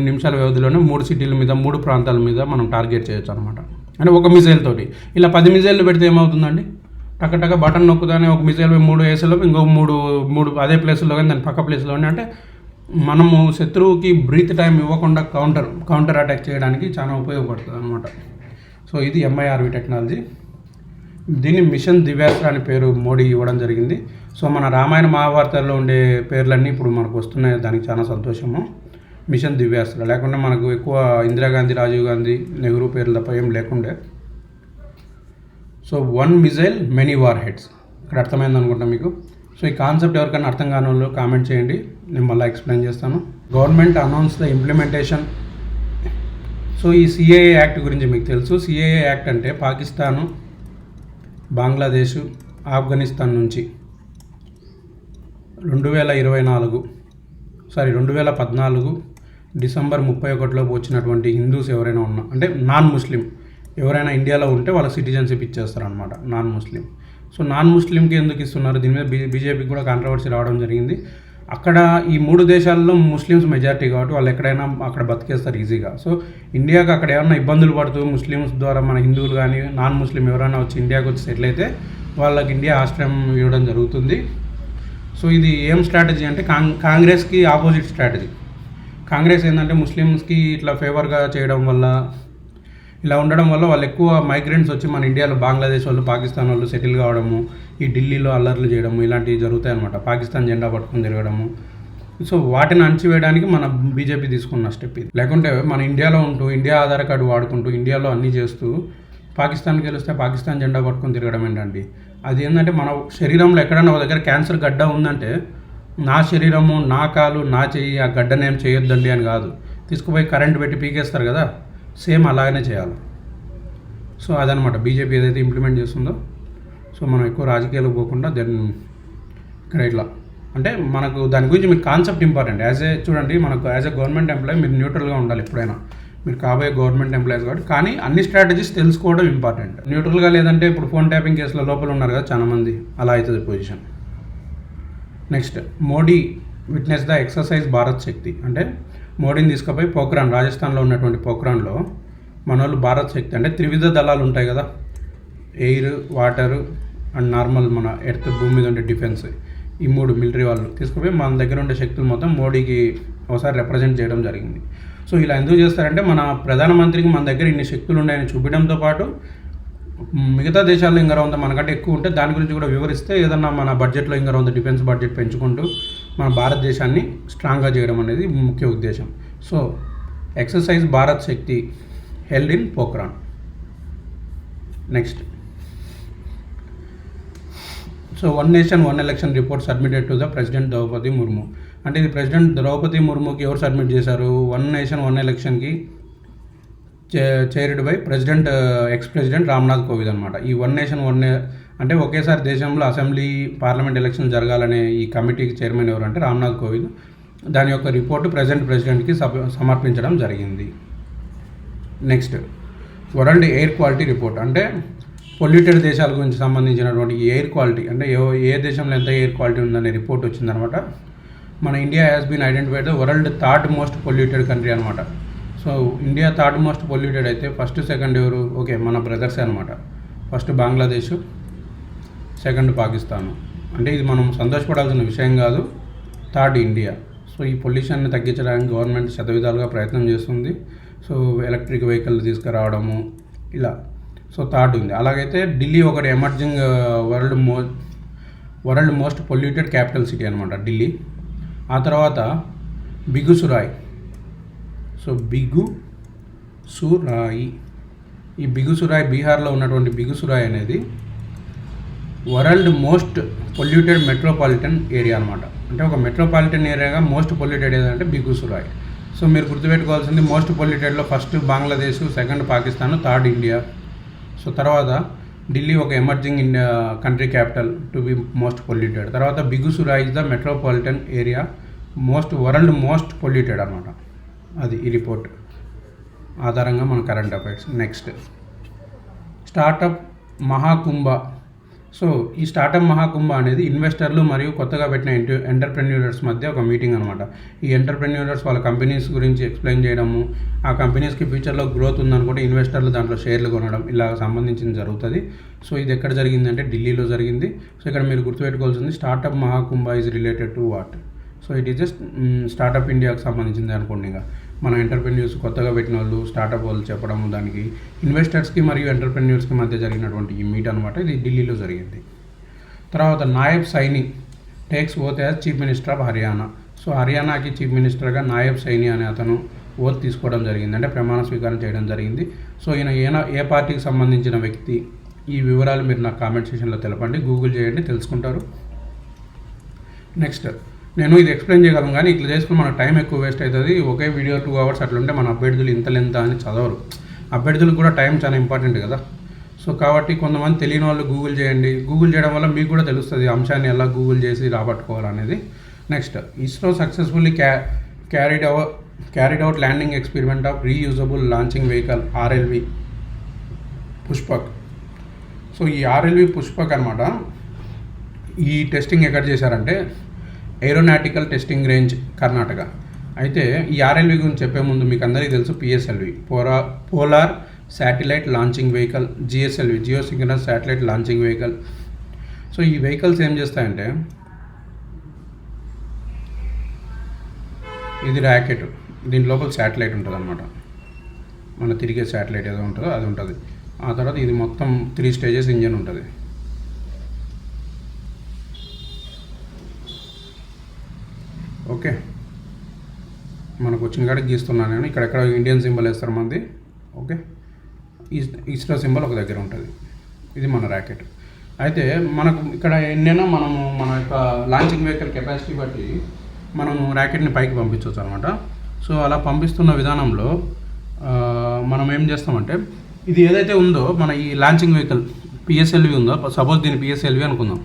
నిమిషాల వ్యవధిలోనే 3 సిటీల మీద 3 ప్రాంతాల మీద మనం టార్గెట్ చేయొచ్చు అనమాట. అంటే ఒక మిజైల్ తోటి. ఇలా 10 మిజైళ్ళు పెడితే ఏమవుతుందండి, టక్క బటన్ నొక్కుతానే ఒక మిసైల్ 3 వేసేలో ఇంకో 3 అదే ప్లేస్లో కానీ దాని పక్క ప్లేస్లోనే, అంటే మనము శత్రువుకి బ్రీత్ టైం ఇవ్వకుండా కౌంటర్ అటాక్ చేయడానికి చాలా ఉపయోగపడుతుంది అనమాట. సో ఇది MIRV టెక్నాలజీ. దీన్ని మిషన్ దివ్యాస్త్ర అనే పేరు మోడీ ఇవ్వడం జరిగింది. సో మన రామాయణ మహాభారతాల్లో ఉండే పేర్లన్నీ ఇప్పుడు మనకు వస్తున్నాయి, దానికి చాలా సంతోషము. మిషన్ దివ్యాస్త్ర లేకుండా మనకు ఎక్కువ ఇందిరాగాంధీ, రాజీవ్ గాంధీ, నెహ్రూ పేర్లు తప్ప ఏం లేకుండే. So 1 missile many war heads, ఇక్కడ అర్థమైంది అనుకుంటా మీకు. సో ఈ కాన్సెప్ట్ ఎవరికైనా అర్థం కాని వాళ్ళు కామెంట్ చేయండి, నేను మళ్ళీ ఎక్స్ప్లెయిన్ చేస్తాను. Government announce the implementation. So ఈ CAA యాక్ట్ గురించి మీకు తెలుసు. CAA యాక్ట్ అంటే పాకిస్తాను, బంగ్లాదేశ్, ఆఫ్ఘనిస్తాన్ నుంచి 2014 డిసెంబర్ 31 వచ్చినటువంటి హిందూస్ ఎవరైనా ఉన్నా, అంటే నాన్ ముస్లిం ఎవరైనా ఇండియాలో ఉంటే వాళ్ళ సిటిజన్షిప్ ఇచ్చేస్తారు అనమాట, నాన్ ముస్లిం. సో నాన్ ముస్లింకి ఎందుకు ఇస్తున్నారు, దీని మీద బీజేపీకి కూడా కాంట్రవర్సీ రావడం జరిగింది. అక్కడ ఈ 3 దేశాల్లో ముస్లిమ్స్ మెజారిటీ కాబట్టి వాళ్ళు ఎక్కడైనా అక్కడ బతికేస్తారు ఈజీగా. సో ఇండియాకి అక్కడ ఏమైనా ఇబ్బందులు పడుతూ ముస్లిమ్స్ ద్వారా మన హిందువులు కానీ నాన్ ముస్లిం ఎవరైనా వచ్చి ఇండియాకి వచ్చి సెటిల్ అయితే వాళ్ళకి ఇండియా ఆశ్రయం ఇవ్వడం జరుగుతుంది. సో ఇది ఏం స్ట్రాటజీ అంటే కాంగ్రెస్కి ఆపోజిట్ స్ట్రాటజీ. కాంగ్రెస్ ఏంటంటే ముస్లిమ్స్కి ఇట్లా ఫేవర్గా చేయడం వల్ల, ఇలా ఉండడం వల్ల వాళ్ళు ఎక్కువ మైగ్రెంట్స్ వచ్చి మన ఇండియాలో బంగ్లాదేశ్ వాళ్ళు, పాకిస్తాన్ వాళ్ళు సెటిల్ కావడము, ఈ ఢిల్లీలో అల్లర్లు చేయడము ఇలాంటివి జరుగుతాయి అనమాట, పాకిస్తాన్ జెండా పట్టుకొని తిరగడము. సో వాటిని అణచివేయడానికి మన బీజేపీ తీసుకున్న స్టెప్ ఇది. లేకుంటే మన ఇండియాలో ఉంటూ ఇండియా ఆధార్ కార్డు వాడుకుంటూ ఇండియాలో అన్నీ చేస్తూ పాకిస్తాన్కి గెలిస్తే పాకిస్తాన్ జెండా పట్టుకొని తిరగడం ఏంటండి. అది ఏంటంటే మన శరీరంలో ఎక్కడైనా ఒక దగ్గర క్యాన్సర్ గడ్డ ఉందంటే నా శరీరము, నా కాలు, నా చెయ్యి ఆ గడ్డనేం చేయొద్దండి అని కాదు, తీసుకుపోయి కరెంట్ పెట్టి పీకేస్తారు కదా, సేమ్ అలాగనే చేయాలి. సో అదనమాట బీజేపీ ఏదైతే ఇంప్లిమెంట్ చేస్తుందో. సో మనం ఎక్కువ రాజకీయాలకు పోకుండా ఇక్కడ ఇట్లా అంటే మనకు దాని గురించి మీకు కాన్సెప్ట్ ఇంపార్టెంట్. చూడండి మనకు యాజ్ ఎ గవర్నమెంట్ ఎంప్లాయీ మీరు న్యూట్రల్గా ఉండాలి ఎప్పుడైనా, మీరు కాబోయే గవర్నమెంట్ ఎంప్లాయీస్ కాబట్టి. కానీ అన్ని స్ట్రాటజీస్ తెలుసుకోవడం ఇంపార్టెంట్. న్యూట్రల్గా లేదంటే ఇప్పుడు ఫోన్ ట్యాపింగ్ కేసులో లోపల ఉన్నారు కదా చాలామంది, అలా అవుతుంది position. Next, Modi witness the exercise Bharat Shakti. అంటే మోడీని తీసుకుపోయి పోఖ్రాన్, రాజస్థాన్లో ఉన్నటువంటి పోఖ్రాన్లో మన వాళ్ళు భారత్ శక్తి అంటే త్రివిధ దళాలు ఉంటాయి కదా, ఎయిర్, వాటర్ అండ్ నార్మల్ మన ఎర్త్, భూమి మీద ఉండే డిఫెన్స్, ఈ 3 మిలిటరీ వాళ్ళు తీసుకుపోయి మన దగ్గర ఉండే శక్తులు మొత్తం మోడీకి ఒకసారి రిప్రజెంట్ చేయడం జరిగింది. సో ఇలా ఎందుకు చేస్తారంటే మన ప్రధానమంత్రికి మన దగ్గర ఇన్ని శక్తులు ఉన్నాయని చూపించడంతో పాటు మిగతా దేశాల్లో ఇంకా వంద మనకంటే ఎక్కువ ఉంటే దాని గురించి కూడా వివరిస్తే ఏదన్నా మన బడ్జెట్లో ఇంకా వంద డిఫెన్స్ బడ్జెట్ పెంచుకుంటూ మన భారతదేశాన్ని స్ట్రాంగ్గా చేయడం అనేది ముఖ్య ఉద్దేశం. So exercise Bharat Shakti held in Pokhran. Next, so 1 nation 1 election report submitted to the president Droupadi Murmu. అంటే ఇది ప్రెసిడెంట్ ద్రౌపది ముర్ముకి ఎవరు సబ్మిట్ చేశారు, 1 నేషన్ 1 ఎలక్షన్కి chaired by president ex president Ramnath Kovind అనమాట. ఈ 1 నేషన్ 1 అంటే ఒకేసారి దేశంలో అసెంబ్లీ, పార్లమెంట్ ఎలక్షన్ జరగాలనే ఈ కమిటీకి చైర్మన్ ఎవరు అంటే రామ్నాథ్ కోవింద్. దాని యొక్క రిపోర్టు ప్రెసిడెంట్కి సమర్పించడం జరిగింది. Next, world air quality report. అంటే పొల్యూటెడ్ దేశాల గురించి సంబంధించినటువంటి ఎయిర్ క్వాలిటీ, అంటే ఏ దేశంలో ఎంత ఎయిర్ క్వాలిటీ ఉందనే రిపోర్ట్ వచ్చిందనమాట. మన India has been identified the world 3rd most polluted country అనమాట. So India 3rd most polluted అయితే ఫస్ట్, సెకండ్ ఎవరు, ఓకే మన బ్రదర్సే అనమాట. First Bangladesh, second Pakistan. అంటే ఇది మనం సంతోషపడాల్సిన విషయం కాదు, 3rd ఇండియా. సో ఈ పొల్యూషన్ని తగ్గించడానికి గవర్నమెంట్ శతవిధాలుగా ప్రయత్నం చేస్తుంది. సో ఎలక్ట్రిక్ వెహికల్ తీసుకురావడము ఇలా. సో 3rd ఉంది. అలాగైతే ఢిల్లీ ఒకటి emerging world most polluted capital city అనమాట ఢిల్లీ. ఆ తర్వాత బిగుసురాయ్. సో బిగుసురాయి, ఈ బిగుసురాయ్ బీహార్లో ఉన్నటువంటి బిగుసురాయ్ అనేది world most polluted metropolitan area అనమాట. అంటే ఒక మెట్రోపాలిటన్ ఏరియాగా మోస్ట్ పొల్యూటెడ్ ఏదంటే బిగుసురాయ్. సో మీరు గుర్తుపెట్టుకోవాల్సింది మోస్ట్ పొల్యూటెడ్లో first Bangladesh, second Pakistan, third India. So తర్వాత ఢిల్లీ ఒక emerging India country capital to be most polluted. తర్వాత Begusarai is the metropolitan area world most polluted అనమాట. అది ఈ రిపోర్ట్ ఆధారంగా మన current affairs. Next startup Mahakumbh. So ఈ స్టార్టప్ మహాకుంభ అనేది ఇన్వెస్టర్లు మరియు కొత్తగా పెట్టిన ఎంటర్ప్రెన్యూర్స్ మధ్య ఒక మీటింగ్ అనమాట. ఈ ఎంటర్ప్రెన్యూర్స్ వాళ్ళ కంపెనీస్ గురించి ఎక్స్ప్లెయిన్ చేయడము, ఆ కంపెనీస్కి ఫ్యూచర్లో గ్రోత్ ఉందనుకుంటే ఇన్వెస్టర్లు దాంట్లో షేర్లు కొనడం, ఇలా సంబంధించింది జరుగుతుంది. సో ఇది ఎక్కడ జరిగిందంటే ఢిల్లీలో జరిగింది. సో ఇక్కడ మీరు గుర్తుపెట్టుకోవాల్సింది startup Maha Kumbh is related to what. So it is just startup ఇండియాకి సంబంధించింది అనుకోండి. ఇంకా మన ఎంటర్ప్రెన్యూర్స్ కొత్తగా పెట్టిన వాళ్ళు, స్టార్టప్ వాళ్ళు చెప్పడం, దానికి ఇన్వెస్టర్స్కి మరియు ఎంటర్ప్రెన్యూర్స్కి మధ్య జరిగినటువంటి ఈ మీట్ అనమాట. ఇది ఢిల్లీలో జరిగింది. తర్వాత Nayab Saini takes oath as chief minister of Haryana. So హర్యానాకి చీఫ్ మినిస్టర్గా నాయబ్ సైని అనే అతను ఓత్ తీసుకోవడం జరిగింది, అంటే ప్రమాణ స్వీకారం చేయడం జరిగింది. సో ఈయన ఏ పార్టీకి సంబంధించిన వ్యక్తి, ఈ వివరాలు మీరు నాకు కామెంట్ సెక్షన్లో తెలపండి, గూగుల్ చేయండి, తెలుసుకుంటారు. నెక్స్ట్ నేను ఇది ఎక్స్ప్లెయిన్ చేయగలను, కానీ ఇట్లా చేసుకుని మనకు టైం ఎక్కువ వేస్ట్ అవుతుంది. ఒకే వీడియో 2 hours అట్లుంటే మన అభ్యర్థులు ఇంత అని చదవరు. అభ్యర్థులకు కూడా టైం చాలా ఇంపార్టెంట్ కదా. సో కాబట్టి కొంతమంది తెలియని వాళ్ళు గూగుల్ చేయండి. గూగుల్ చేయడం వల్ల మీకు కూడా తెలుస్తుంది అంశాన్ని ఎలా గూగుల్ చేసి రాబట్టుకోవాలనేది. Next ISRO successfully carried out landing experiment of reusable launching vehicle RLV Pushpak. So ఈ RLV పుష్పక్ అనమాట. ఈ టెస్టింగ్ ఎక్కడ చేశారంటే ఏరోనాటికల్ టెస్టింగ్ రేంజ్ కర్ణాటక. అయితే ఈ RLV గురించి చెప్పే ముందు మీకు అందరికీ తెలుసు PSLV polar satellite launching vehicle, GSLV geo synchronous satellite launching vehicle. So ఈ వెహికల్స్ ఏం చేస్తాయంటే, ఇది ర్యాకెట్, దీని లోపల శాటిలైట్ ఉంటుంది అనమాట. మన తిరిగే శాటిలైట్ ఏదో ఉంటుందో అది ఉంటుంది. ఆ తర్వాత ఇది మొత్తం 3 stages ఇంజన్ ఉంటుంది. ఓకే, మనకు వచ్చిన కాడికి గీస్తున్నాను నేను. ఇక్కడెక్కడ ఇండియన్ సింబల్ వేస్తారు మంది. ఓకే, ఇస్రో సింబల్ ఒక దగ్గర ఉంటుంది. ఇది మన ర్యాకెట్. అయితే మనకు ఇక్కడ ఎన్నైనా మనము మన యొక్క లాంచింగ్ వెహికల్ కెపాసిటీ బట్టి మనము ర్యాకెట్ని పైకి పంపించవచ్చు అనమాట. సో అలా పంపిస్తున్న విధానంలో మనం ఏం చేస్తామంటే, ఇది ఏదైతే ఉందో మన ఈ లాంచింగ్ వెహికల్ PSLV ఉందో, సపోజ్ దీన్ని PSLV అనుకుందాం.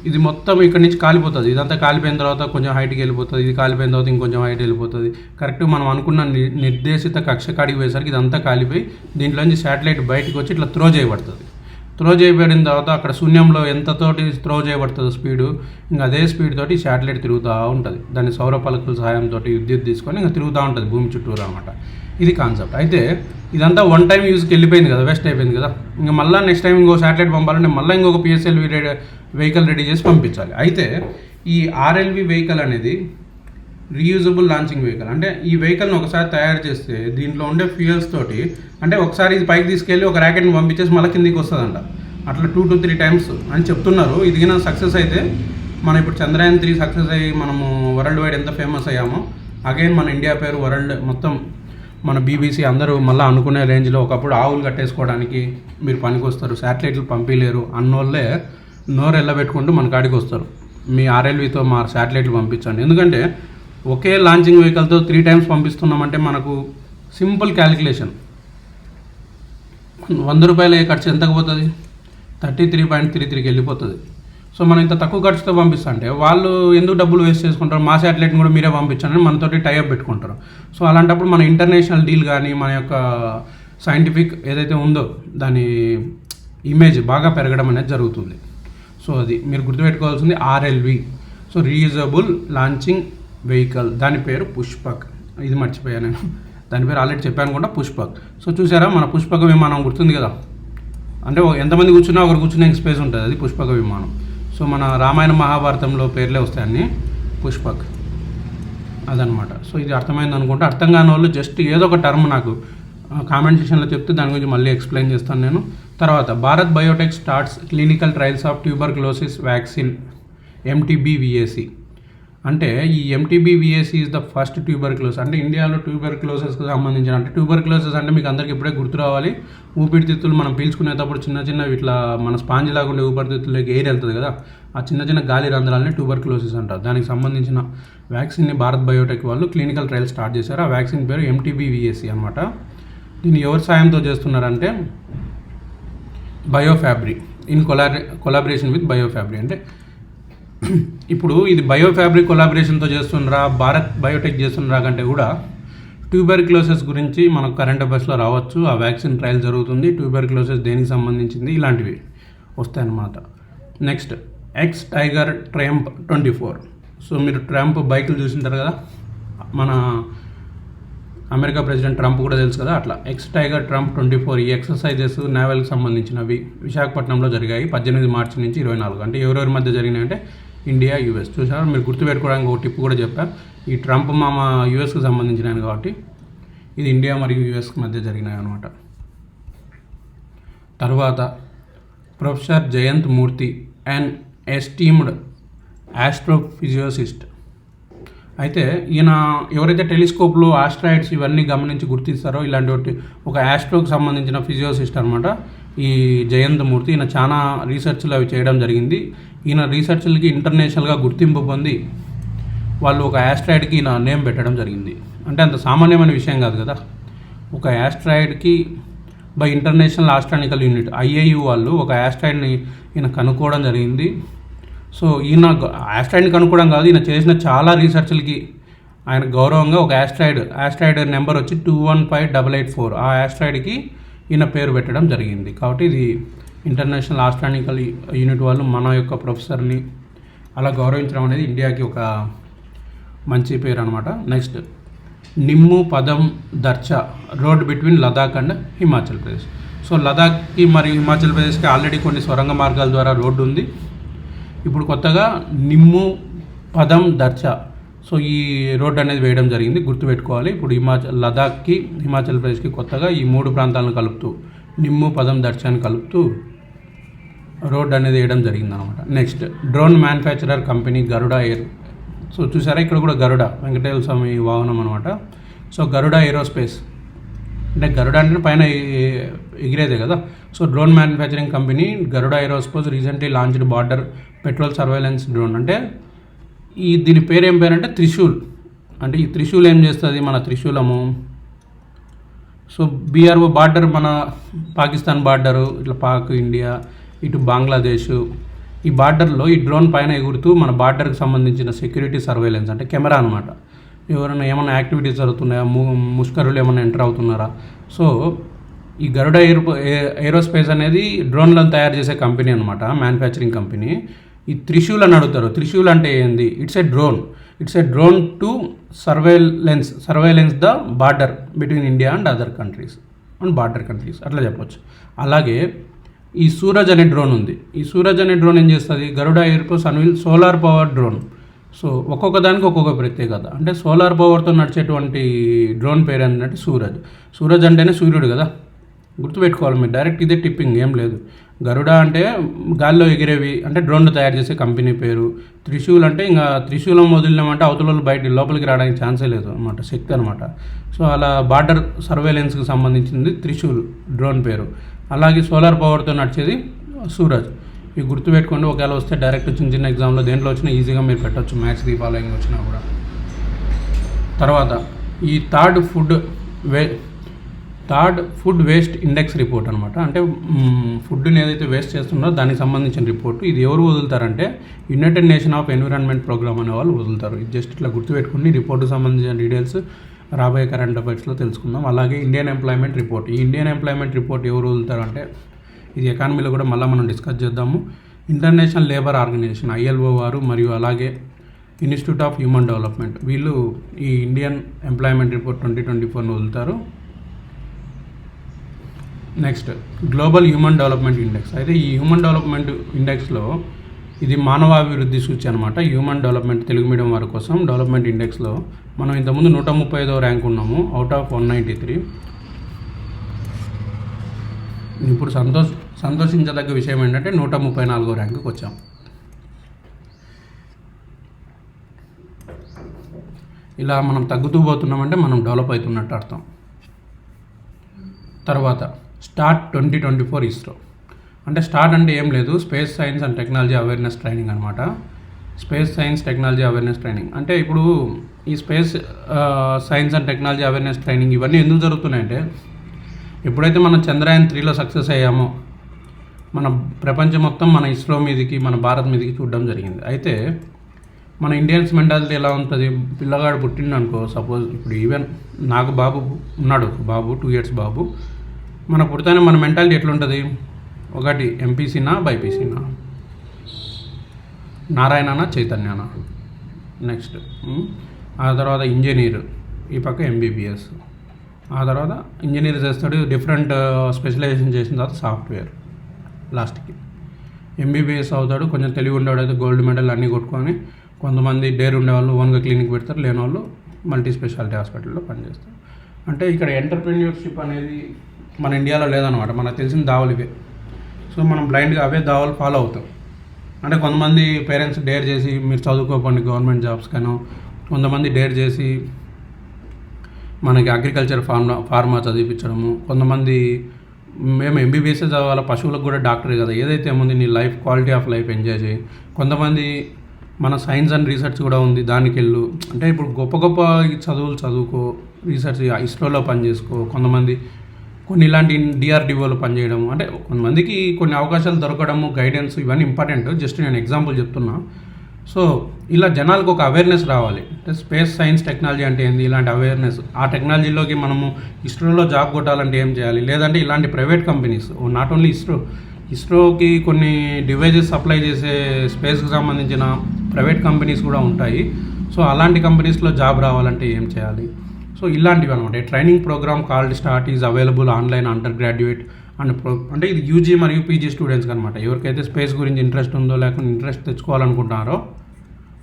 ఇది మొత్తం ఇక్కడ నుంచి కాలిపోతుంది. ఇదంతా కాలిపోయిన తర్వాత కొంచెం హైట్కి వెళ్ళిపోతుంది, ఇది కాలిపోయిన తర్వాత ఇంకొంచెం హైట్ వెళ్ళిపోతుంది. కరెక్ట్ మనం అనుకున్న నిర్దేశిత కక్ష కాడికి పోయేసరికి ఇదంతా కాలిపోయి దీంట్లోంచి శాటిలైట్ బయటకు వచ్చి ఇట్లా త్రో చేయబడుతుంది. త్రో చేయబడిన తర్వాత అక్కడ శూన్యంలో ఎంతతోటి త్రో చేయబడుతుందో స్పీడు, ఇంకా అదే స్పీడ్ తోటి శాటిలైట్ తిరుగుతూ ఉంటుంది. దాన్ని సౌర పలకల సహాయంతో విద్యుత్ తీసుకొని ఇంకా తిరుగుతూ ఉంటుంది భూమి చుట్టూరు అనమాట. ఇది కాన్సెప్ట్. అయితే ఇదంతా వన్ టైం యూజ్కి వెళ్ళిపోయింది కదా, వేస్ట్ అయిపోయింది కదా. ఇంకా మళ్ళీ నెక్స్ట్ టైం ఇంకో శాటిలైట్ పంపాలంటే మళ్ళీ ఇంకొక PSLV వెహికల్ రెడీ చేసి పంపించాలి. అయితే ఈ RLV వెహికల్ అనేది రీయూజబుల్ లాంచింగ్ వెహికల్. అంటే ఈ వెహికల్ని ఒకసారి తయారు చేస్తే దీంట్లో ఉండే ఫ్యూయల్స్ తోటి, అంటే ఒకసారి ఇది పైకి తీసుకెళ్ళి ఒక ర్యాకెట్ని పంపించేసి మళ్ళీ కిందికి వస్తుందంట. అట్లా 2 to 3 times అని చెప్తున్నారు. ఇది సక్సెస్ అయితే మనం ఇప్పుడు చంద్రయాన్ 3 సక్సెస్ అయ్యి మనము వరల్డ్ వైడ్ ఎంత ఫేమస్ అయ్యామో, అగైన్ మన ఇండియా పేరు వరల్డ్ మొత్తం మన BBC అందరూ మళ్ళీ అనుకునే రేంజ్లో, ఒకప్పుడు ఆవులు కట్టేసుకోవడానికి మీరు పనికి వస్తారు, శాటిలైట్లు పంపించలేరు అన్నోళ్ళే నోరు ఎల్లబెట్టుకుంటూ మన కాడికి వస్తారు, మీ RLVతో మా శాటిలైట్లు పంపించండి. ఎందుకంటే ఒకే లాంచింగ్ వెహికల్తో 3 times పంపిస్తున్నామంటే మనకు సింపుల్ క్యాలిక్యులేషన్, 100 రూపాయల ఖర్చు ఎంతకు పోతుంది? 33.33కి వెళ్ళిపోతుంది. సో మనం ఇంత తక్కువ ఖర్చుతో పంపిస్తుంటే వాళ్ళు ఎందుకు డబ్బులు వేస్ట్ చేసుకుంటారు? మా శాటిలైట్ని కూడా మీరే పంపించండి మనతోటి టైఅప్ పెట్టుకుంటారు. సో అలాంటప్పుడు మన ఇంటర్నేషనల్ డీల్ కానీ మన యొక్క సైంటిఫిక్ ఏదైతే ఉందో దాని ఇమేజ్ బాగా పెరగడం అనేది జరుగుతుంది. సో అది మీరు గుర్తుపెట్టుకోవాల్సింది RLV. So reusable launching vehicle, దాని పేరు పుష్పక్. ఇది మర్చిపోయాను నేను, దాని పేరు ఆల్రెడీ చెప్పాను కూడా, పుష్పక్. సో చూసారా మన పుష్పక విమానం గుర్తుంది కదా, అంటే ఎంతమంది కూర్చున్నా ఒకరు కూర్చునే స్పేస్ ఉంటుంది, అది పుష్పక విమానం. సో మన రామాయణ మహాభారతంలో పేర్లే వస్తాయి అన్నీ, పుష్పక్ అదనమాట. సో ఇది అర్థమైంది అనుకుంటే, అర్థం కాని వాళ్ళు జస్ట్ ఏదో ఒక టర్మ్ నాకు కామెంట్ సెక్షన్లో చెప్తే దాని గురించి మళ్ళీ ఎక్స్ప్లెయిన్ చేస్తాను నేను. తర్వాత Bharat Biotech starts clinical trials of tuberculosis vaccine MTBVAC. అంటే ఈ ఎంటీబీవీఎస్సీ ఈజ్ ద ఫస్ట్ ట్యూబర్క్లోసిస్, అంటే ఇండియాలో ట్యూబర్క్లోసిస్కి సంబంధించిన, అంటే ట్యూబర్క్లోసిస్ అంటే మీకు అందరికి ఇప్పుడే గుర్తు రావాలి, ఊపిరితిత్తులు మనం పీల్చుకునేటప్పుడు చిన్న చిన్న ఇట్లా మన స్పాంజ్ లాగా ఉండే ఊపిరితిత్తులకి ఎయిర్ వెళ్తుంది కదా, ఆ చిన్న చిన్న గాలి రంధ్రాలని ట్యూబర్క్లోసిస్ అంటారు. దానికి సంబంధించిన వ్యాక్సిన్ని భారత్ బయోటెక్ వాళ్ళు క్లినికల్ ట్రయల్ స్టార్ట్ చేశారు. ఆ వ్యాక్సిన్ పేరు ఎంటీబీవీఎస్సీ అనమాట. దీన్ని ఎవరి సాయంతో చేస్తున్నారంటే బయోఫ్యాబ్రిక్ ఇన్ కొలాబరేషన్ విత్ బయోఫ్యాబ్రిక్. అంటే ఇప్పుడు ఇది బయోఫ్యాబ్రిక్ కొలాబరేషన్తో చేస్తున్నారా, భారత్ బయోటెక్ చేస్తున్నారా కంటే కూడా ట్యూబర్క్లోసిస్ గురించి మనకు కరెంట్ అఫైర్స్లో రావచ్చు. ఆ వ్యాక్సిన్ ట్రయల్ జరుగుతుంది, ట్యూబర్క్లోసిస్ దేనికి సంబంధించింది, ఇలాంటివి వస్తాయన్నమాట. Next X tiger Trump 24. So మీరు ట్రంప్ బైకులు చూసింటారు కదా, మన అమెరికా ప్రెసిడెంట్ ట్రంప్ కూడా తెలుసు కదా, అట్లా ఎక్స్ టైగర్ ట్రంప్ 24 ఈ ఎక్సర్సైజెస్ నేవల్కి సంబంధించినవి విశాఖపట్నంలో జరిగాయి 18 మార్చి నుంచి 24. అంటే ఎవరెవరి మధ్య జరిగినాయంటే ఇండియా యూఎస్. చూసారా, మీరు గుర్తుపెట్టుకోవడానికి ఒక టిప్ కూడా చెప్పా, ఈ ట్రంప్ మామ యూఎస్కి సంబంధించిన కాబట్టి ఇది ఇండియా మరియు యూఎస్కి మధ్య జరిగినాయి అనమాట. తర్వాత professor Jayant Murthy and esteemed astrophysicist. అయితే ఈయన ఎవరైతే టెలిస్కోప్లో ఆస్ట్రాయిడ్స్ ఇవన్నీ గమనించి గుర్తిస్తారో ఇలాంటి ఒక ఆస్ట్రోకి సంబంధించిన ఫిజియోసిస్ట్ అనమాట ఈ జయంత్ మూర్తి. ఈయన చాలా రీసెర్చ్లు అవి చేయడం జరిగింది. ఈయన రీసెర్చ్లకి ఇంటర్నేషనల్గా గుర్తింపు పొంది వాళ్ళు ఒక ఆస్ట్రాయిడ్కి ఈయన నేమ్ పెట్టడం జరిగింది. అంటే అంత సామాన్యమైన విషయం కాదు కదా, ఒక ఆస్ట్రాయిడ్కి బై ఇంటర్నేషనల్ ఆస్ట్రానికల్ యూనిట్ IAU వాళ్ళు ఒక ఆస్ట్రాయిడ్ని ఈయన కనుక్కోవడం జరిగింది. సో ఈయన ఆస్ట్రాయిడ్ని కనుక్కోవడం కాదు, ఈయన చేసిన చాలా రీసెర్చ్లకి ఆయన గౌరవంగా ఒక ఆస్ట్రాయిడ్ నెంబర్ వచ్చి 215884 ఆ ఆస్ట్రాయిడ్కి ఈయన పేరు పెట్టడం జరిగింది. కాబట్టి ఇది ఇంటర్నేషనల్ ఆస్ట్రానికల్ యూనిట్ వాళ్ళు మన యొక్క ప్రొఫెసర్ని అలా గౌరవించడం అనేది ఇండియాకి ఒక మంచి పేరు అనమాట. Next Nimmu Padam Darcha road between Ladakh and Himachal Pradesh. So లదాఖ్కి మరియు హిమాచల్ ప్రదేశ్కి ఆల్రెడీ కొన్ని సొరంగ మార్గాల ద్వారా రోడ్డు ఉంది. ఇప్పుడు కొత్తగా నిమ్ము పదం దర్చా, సో ఈ రోడ్ అనేది వేయడం జరిగింది, గుర్తుపెట్టుకోవాలి. ఇప్పుడు లదాఖ్కి హిమాచల్ ప్రదేశ్కి కొత్తగా ఈ 3 ప్రాంతాలను కలుపుతూ నిమ్ము పదం దర్చాని కలుపుతూ రోడ్ అనేది వేయడం జరిగింది అనమాట. నెక్స్ట్ డ్రోన్ మ్యానుఫ్యాక్చరర్ కంపెనీ గరుడ ఎయిర్. సో చూసారా, ఇక్కడ కూడా గరుడ వెంకటేశ్వర స్వామి వాహనం అనమాట. సో గరుడ ఏరోస్పేస్ అంటే గరుడ అంటే పైన ఎగిరేదే కదా. So drone manufacturing company Garuda aerospace recently launched border patrol surveillance drone. అంటే దీని పేరు ఏం పేరు అంటే త్రిశూల్. అంటే ఈ త్రిశూల్ ఏం చేస్తుంది, మన త్రిశూలము. సో BRO బార్డర్, మన పాకిస్తాన్ బార్డరు, ఇట్లా పాక్ ఇండియా ఇటు బంగ్లాదేశ్, ఈ బార్డర్లో ఈ డ్రోన్ పైన ఎగురుతూ మన బార్డర్కి సంబంధించిన సెక్యూరిటీ సర్వేలెన్స్ అంటే కెమెరా అనమాట. ఎవరైనా ఏమైనా యాక్టివిటీస్ జరుగుతున్నాయా, ముష్కరులు ఏమైనా ఎంటర్ అవుతున్నారా. సో ఈ గరుడ ఏరోస్పేస్ అనేది డ్రోన్లను తయారు చేసే కంపెనీ అనమాట, మ్యానుఫ్యాక్చరింగ్ కంపెనీ. ఈ త్రిశూల్ అని అడుగుతారు. త్రిశూల్ అంటే ఏంది? It's a drone to surveillance the border between India and other countries and border countries అట్లా చెప్పొచ్చు. అలాగే ఈ సూరజ్ అనే డ్రోన్ ఉంది. ఈ సూరజ్ అనే డ్రోన్ ఏం చేస్తుంది, Garuda airports unveil solar power drone. So ఒక్కొక్క దానికి ఒక్కొక్క ప్రత్యేకత. అంటే సోలార్ పవర్తో నడిచేటువంటి డ్రోన్ పేరు ఏంటంటే సూరజ్ అంటేనే సూర్యుడు కదా, గుర్తుపెట్టుకోవాలి మీరు. డైరెక్ట్ ఇదే టిప్పింగ్ ఏం లేదు. గరుడ అంటే గాల్లో ఎగిరేవి, అంటే డ్రోన్లు తయారు చేసే కంపెనీ పేరు. త్రిశూల్ అంటే ఇంకా త్రిశూలం వదిలినామంటే అవతల బయట లోపలికి రావడానికి ఛాన్సే లేదు అనమాట, శక్తి అనమాట. సో అలా బార్డర్ సర్వేలెన్స్కి సంబంధించింది త్రిశూల్ డ్రోన్ పేరు. అలాగే సోలార్ పవర్తో నడిచేది సూరజ్. ఇవి గుర్తుపెట్టుకోండి, ఒకవేళ వస్తే డైరెక్ట్ చిన్న ఎగ్జామ్లో దేంట్లో వచ్చినా ఈజీగా మీరు పెట్టవచ్చు, మ్యాథ్స్ ది ఫాలోయింగ్ వచ్చినా కూడా. తర్వాత ఈ third food waste index report అనమాట. అంటే ఫుడ్ని ఏదైతే వేస్ట్ చేస్తున్నారో దానికి సంబంధించిన రిపోర్ట్. ఇది ఎవరు వదులుతారంటే united nation of environment programme అనే వాళ్ళు వదులుతారు. ఇది జస్ట్ ఇట్లా గుర్తుపెట్టుకుని రిపోర్ట్కి సంబంధించిన డీటెయిల్స్ రాబోయే కరెంట్ అఫైర్స్లో తెలుసుకుందాం. అలాగే ఇండియన్ ఎంప్లాయ్మెంట్ రిపోర్ట్. ఈ ఇండియన్ ఎంప్లాయ్మెంట్ రిపోర్ట్ ఎవరు వదులుతారంటే ఇది ఎకానమీలో కూడా మళ్ళీ మనం డిస్కస్ చేద్దాము. ఇంటర్నేషనల్ లేబర్ ఆర్గనైజేషన్ ILO వారు మరియు అలాగే ఇన్స్టిట్యూట్ ఆఫ్ హ్యూమన్ డెవలప్మెంట్ వీళ్ళు ఈ ఇండియన్ ఎంప్లాయ్మెంట్ రిపోర్ట్ 2024 వదులుతారు. Next global human development index. అయితే ఈ హ్యూమన్ డెవలప్మెంట్ ఇండెక్స్లో ఇది మానవాభివృద్ధి సూచి అనమాట. హ్యూమన్ డెవలప్మెంట్ తెలుగు మీడియం వారి కోసం డెవలప్మెంట్ ఇండెక్స్లో మనం ఇంతకుముందు 135వ ర్యాంక్ ఉన్నాము అవుట్ ఆఫ్ 193. ఇప్పుడు సంతోషించదగ్గ విషయం ఏంటంటే 134వ ర్యాంకుకి వచ్చాం. ఇలా మనం తగ్గుతూ పోతున్నామంటే మనం డెవలప్ అవుతున్నట్టు అర్థం. తర్వాత స్టార్ట్ 2024 ఇస్రో. అంటే స్టార్ట్ అంటే ఏం లేదు, space science and technology awareness training అనమాట. Space science technology awareness training అంటే ఇప్పుడు ఈ space science and technology awareness training ఇవన్నీ ఎందుకు జరుగుతున్నాయంటే, ఎప్పుడైతే మనం చంద్రయాన్ 3లో సక్సెస్ అయ్యామో మన ప్రపంచం మొత్తం మన ఇస్రో మీదకి, మన భారత్ మీదకి చూడడం జరిగింది. అయితే మన ఇండియన్స్ మెంటాలిటీ ఎలా ఉంటుంది, పిల్లగాడు పుట్టిండు అనుకో, సపోజ్ ఇప్పుడు ఈవెన్ నాకు బాబు ఉన్నాడు, బాబు 2 years బాబు, మన పుడితేనే మన మెంటాలిటీ ఎట్లుంటుంది, ఒకటి ఎంపీసీనా బైపీసీనా, నారాయణనా చైతన్యనా, నెక్స్ట్ ఆ తర్వాత ఇంజనీర్, ఈ పక్క ఎంబీబీఎస్, ఆ తర్వాత ఇంజనీర్ చేస్తాడు, డిఫరెంట్ స్పెషలైజేషన్ చేసిన తర్వాత సాఫ్ట్వేర్, లాస్ట్కి ఎంబీబీఎస్ అవుతాడు, కొంచెం తెలివి ఉండేవాడు అయితే గోల్డ్ మెడల్ అన్నీ కొట్టుకొని, కొంతమంది డేర్ ఉండేవాళ్ళు ఓన్గా క్లినిక్ పెడతారు, లేని వాళ్ళు మల్టీ స్పెషాలిటీ హాస్పిటల్లో పనిచేస్తారు. అంటే ఇక్కడ ఎంటర్ప్రెన్యూర్షిప్ అనేది మన ఇండియాలో లేదనమాట, మనకు తెలిసిన దావులు ఇవే. సో మనం బ్లైండ్గా అవే దావులు ఫాలో అవుతాం. అంటే కొంతమంది పేరెంట్స్ డేర్ చేసి మీరు చదువుకోకండి గవర్నమెంట్ జాబ్స్ కానీ, కొంతమంది డేర్ చేసి మనకి అగ్రికల్చర్ ఫార్మా చదివించడము, కొంతమంది మేము ఎంబీబీఎస్ చదవాలి, పశువులకు కూడా డాక్టరే కదా, ఏదైతే ఏముంది నీ life quality of life enjoy చేయి. కొంతమంది మన సైన్స్ అండ్ రీసెర్చ్ కూడా ఉంది దానికి వెళ్ళు, అంటే ఇప్పుడు గొప్ప గొప్ప చదువులు చదువుకో, రీసెర్చ్ ఇస్రోలో పనిచేసుకో, కొంతమంది కొన్ని ఇలాంటి డిఆర్డిఓలో పనిచేయడం, అంటే కొంతమందికి కొన్ని అవకాశాలు దొరకడము, గైడెన్స్ ఇవన్నీ ఇంపార్టెంట్. జస్ట్ నేను ఎగ్జాంపుల్ చెప్తున్నా. సో ఇలా జనాలకు ఒక అవేర్నెస్ రావాలి, అంటే స్పేస్ సైన్స్ టెక్నాలజీ అంటే ఏంది, ఇలాంటి అవేర్నెస్. ఆ టెక్నాలజీలోకి మనము ఇస్రోలో జాబ్ కొట్టాలంటే ఏం చేయాలి, లేదంటే ఇలాంటి ప్రైవేట్ కంపెనీస్, నాట్ ఓన్లీ ఇస్రోకి కొన్ని డివైజెస్ సప్లై చేసే స్పేస్కి సంబంధించిన ప్రైవేట్ కంపెనీస్ కూడా ఉంటాయి. సో అలాంటి కంపెనీస్లో జాబ్ రావాలంటే ఏం చేయాలి, సో ఇలాంటివి అనమాట. Training programme called start is available online undergraduate and అంటే ఇది యూజీ మరియు పీజీ స్టూడెంట్స్కి అనమాట. ఎవరికైతే స్పేస్ గురించి ఇంట్రెస్ట్ ఉందో, లేకపోతే ఇంట్రెస్ట్ తెచ్చుకోవాలనుకుంటున్నారో